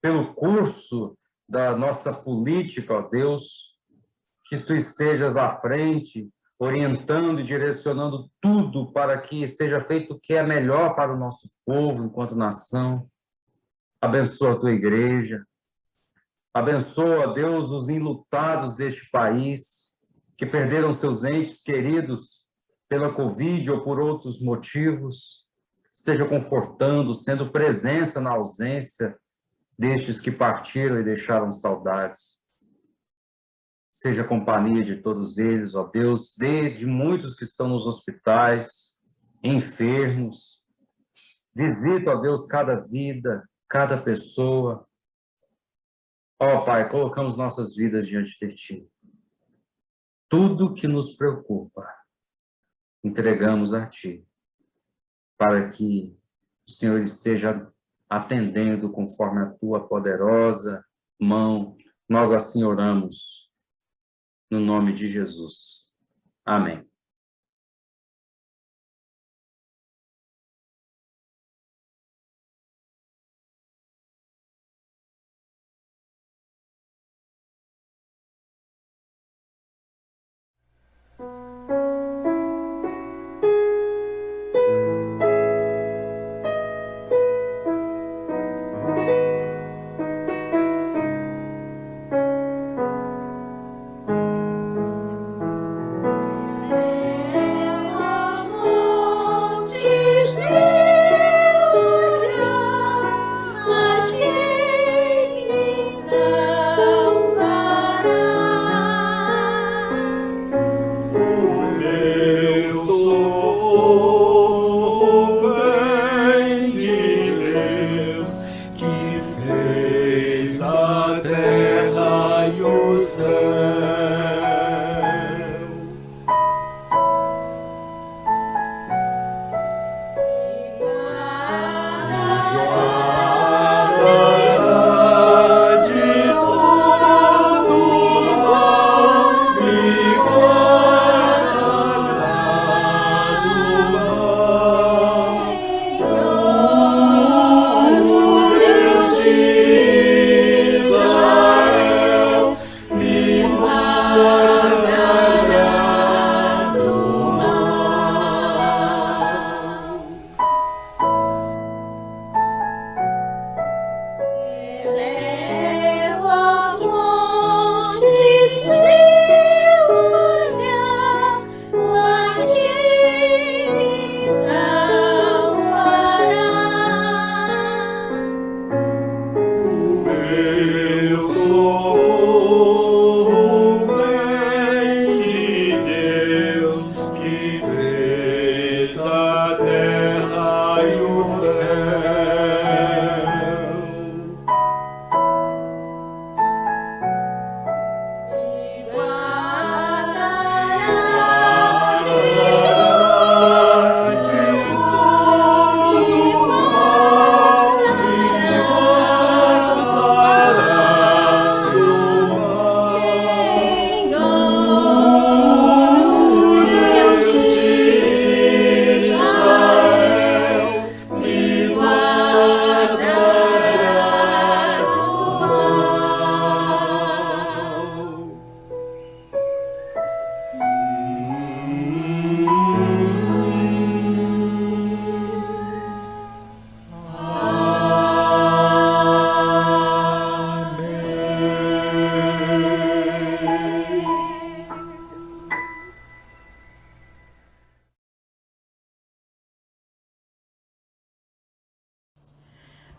pelo curso da nossa política, ó Deus, que Tu estejas à frente, orientando e direcionando tudo para que seja feito o que é melhor para o nosso povo enquanto nação. Abençoa a Tua igreja. Abençoa, Deus, os enlutados deste país, que perderam seus entes queridos pela Covid ou por outros motivos. Esteja confortando, sendo presença na ausência destes que partiram e deixaram saudades. Seja companhia de todos eles, ó Deus, de muitos que estão nos hospitais, enfermos. Visita, ó Deus, cada vida, cada pessoa. Ó Pai, colocamos nossas vidas diante de Ti. Tudo que nos preocupa, entregamos a Ti, para que o Senhor esteja atendendo conforme a Tua poderosa mão. Nós assim oramos, no nome de Jesus. Amém. Salvará.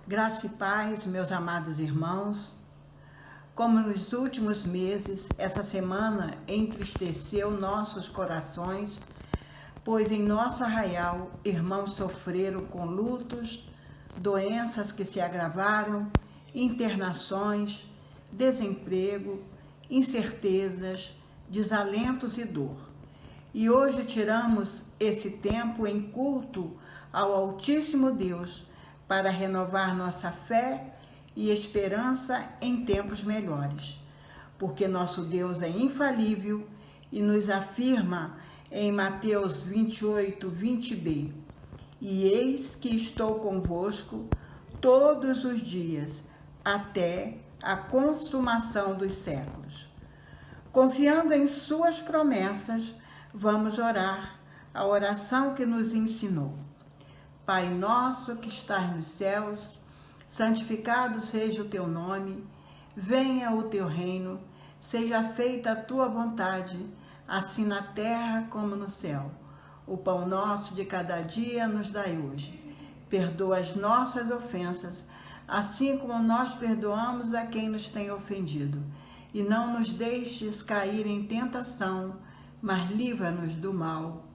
Graça e paz, meus amados irmãos. Como nos últimos meses, essa semana entristeceu nossos corações, pois em nosso arraial, irmãos sofreram com lutos, doenças que se agravaram, internações, desemprego, incertezas, desalentos e dor. E hoje tiramos esse tempo em culto ao Altíssimo Deus para renovar nossa fé e esperança em tempos melhores, porque nosso Deus é infalível e nos afirma em Mateus 28, 20b, e eis que estou convosco todos os dias, até a consumação dos séculos. Confiando em suas promessas, vamos orar a oração que nos ensinou. Pai nosso que estás nos céus, santificado seja o teu nome, venha o teu reino, seja feita a tua vontade, assim na terra como no céu. O pão nosso de cada dia nos dai hoje. Perdoa as nossas ofensas, assim como nós perdoamos a quem nos tem ofendido. E não nos deixes cair em tentação, mas livra-nos do mal.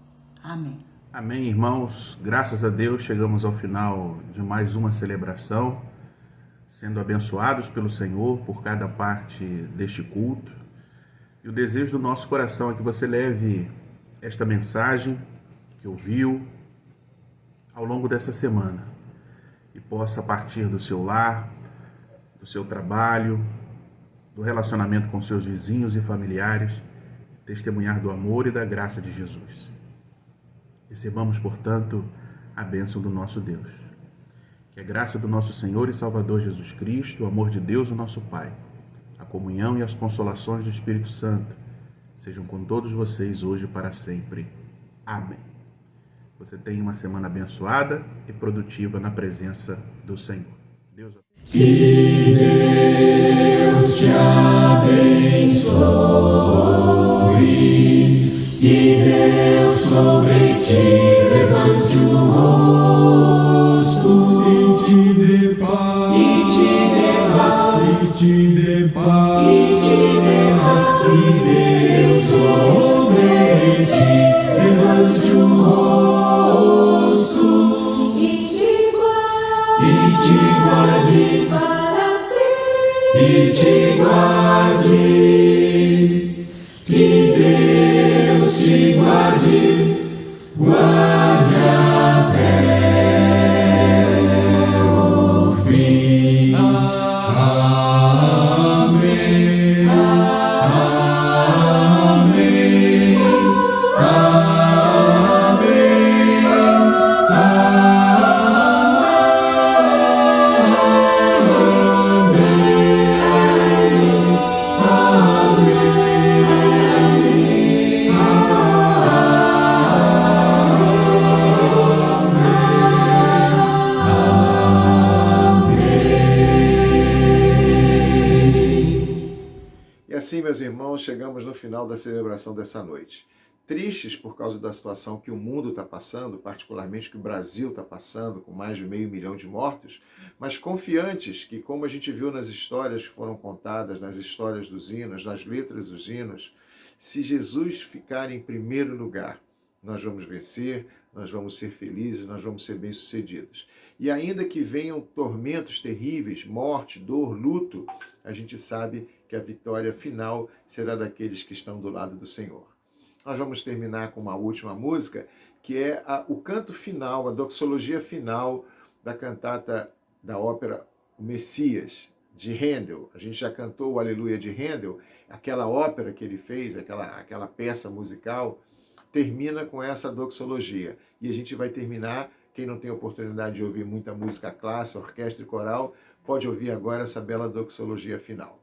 Amém. Amém, irmãos. Graças a Deus chegamos ao final de mais uma celebração, sendo abençoados pelo Senhor por cada parte deste culto. E o desejo do nosso coração é que você leve esta mensagem que ouviu ao longo dessa semana e possa, a partir do seu lar, do seu trabalho, do relacionamento com seus vizinhos e familiares, testemunhar do amor e da graça de Jesus. Recebamos, portanto, a bênção do nosso Deus. Que a graça do nosso Senhor e Salvador Jesus Cristo, o amor de Deus, o nosso Pai, a comunhão e as consolações do Espírito Santo sejam com todos vocês hoje e para sempre. Amém. Você tenha uma semana abençoada e produtiva na presença do Senhor. Deus abençoe. Que Deus te abençoe, que Deus sobre ti levante o rosto e te dê paz, e te dê paz, e te dê paz, e te dê paz. Que Deus sobre ti levante o rosto e te guarde para sempre, e te guarde. Que Deus te guarde, guarde até o fim. Amém. Amém. E assim, meus irmãos, chegamos no final da celebração dessa noite. Tristes por causa da situação que o mundo está passando, particularmente que o Brasil está passando, com mais de 500 mil de mortos, mas confiantes que, como a gente viu nas histórias que foram contadas, nas histórias dos hinos, nas letras dos hinos, se Jesus ficar em primeiro lugar, nós vamos vencer, nós vamos ser felizes, nós vamos ser bem-sucedidos. E ainda que venham tormentos terríveis, morte, dor, luto, a gente sabe que a vitória final será daqueles que estão do lado do Senhor. Nós vamos terminar com uma última música, que é o canto final, a doxologia final da cantata da ópera O Messias, de Handel. A gente já cantou o Aleluia de Handel, aquela ópera que ele fez, aquela peça musical, termina com essa doxologia. E a gente vai terminar, quem não tem oportunidade de ouvir muita música clássica, orquestra e coral, pode ouvir agora essa bela doxologia final.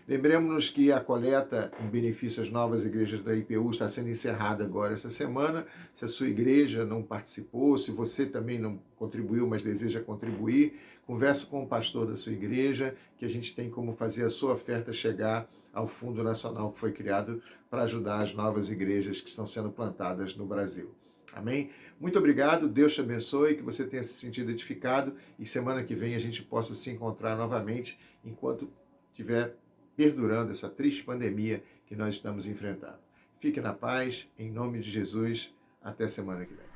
Lembremos-nos que a coleta em benefício às novas igrejas da IPU está sendo encerrada agora essa semana. Se a sua igreja não participou, se você também não contribuiu, mas deseja contribuir, converse com o pastor da sua igreja, que a gente tem como fazer a sua oferta chegar ao Fundo Nacional que foi criado para ajudar as novas igrejas que estão sendo plantadas no Brasil. Amém? Muito obrigado, Deus te abençoe, que você tenha se sentido edificado e semana que vem a gente possa se encontrar novamente enquanto estiver perdurando essa triste pandemia que nós estamos enfrentando. Fique na paz, em nome de Jesus, até semana que vem.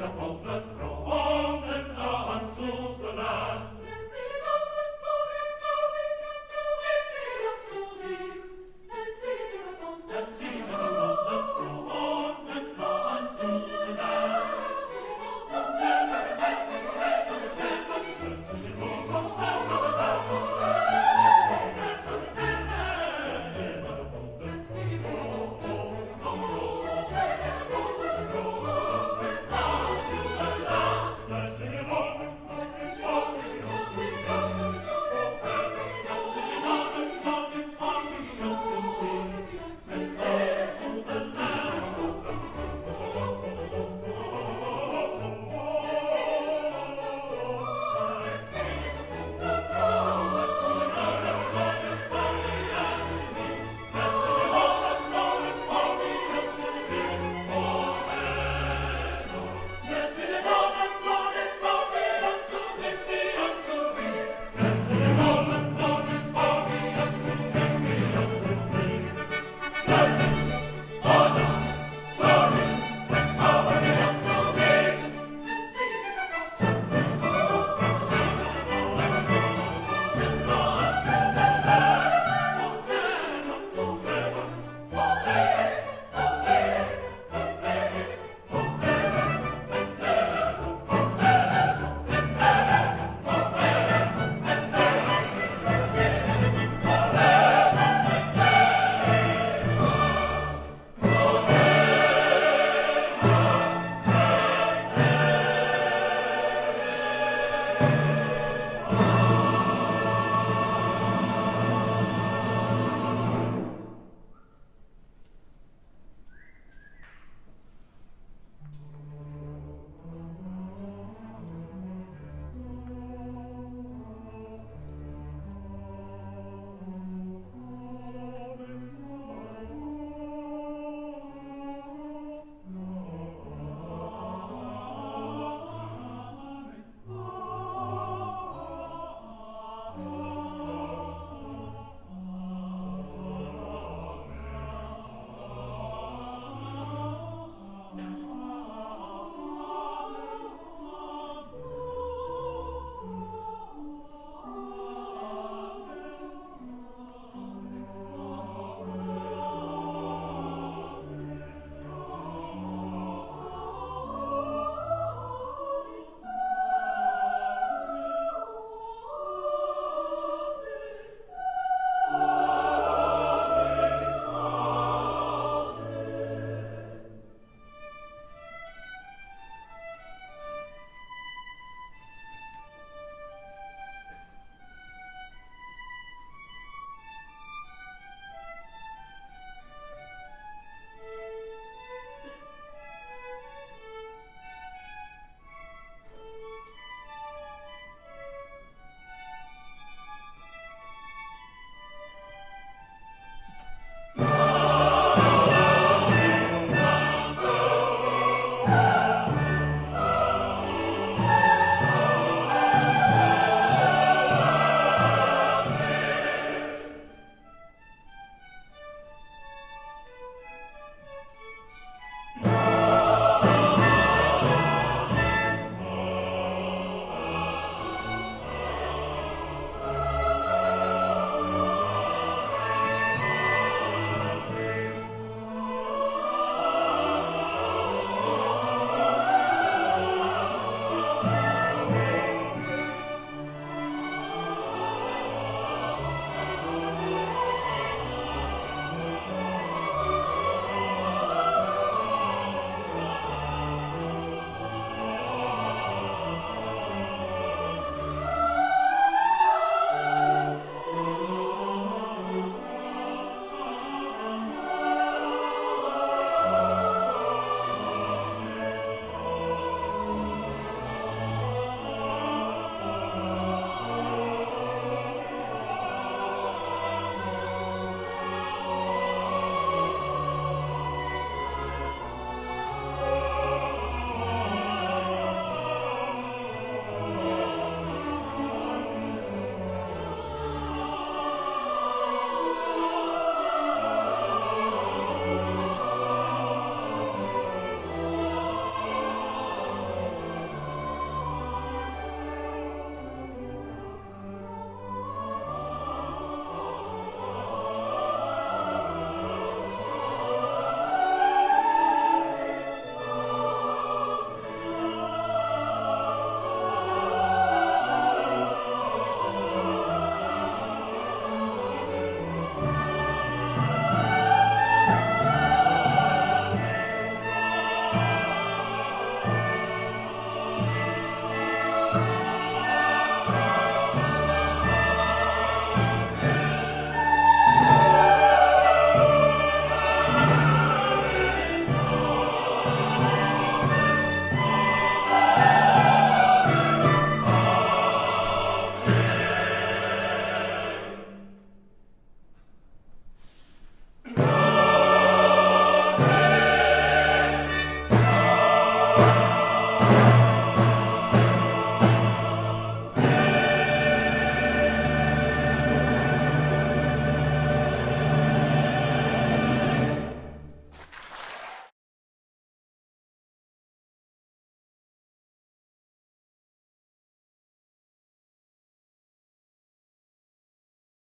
Upon the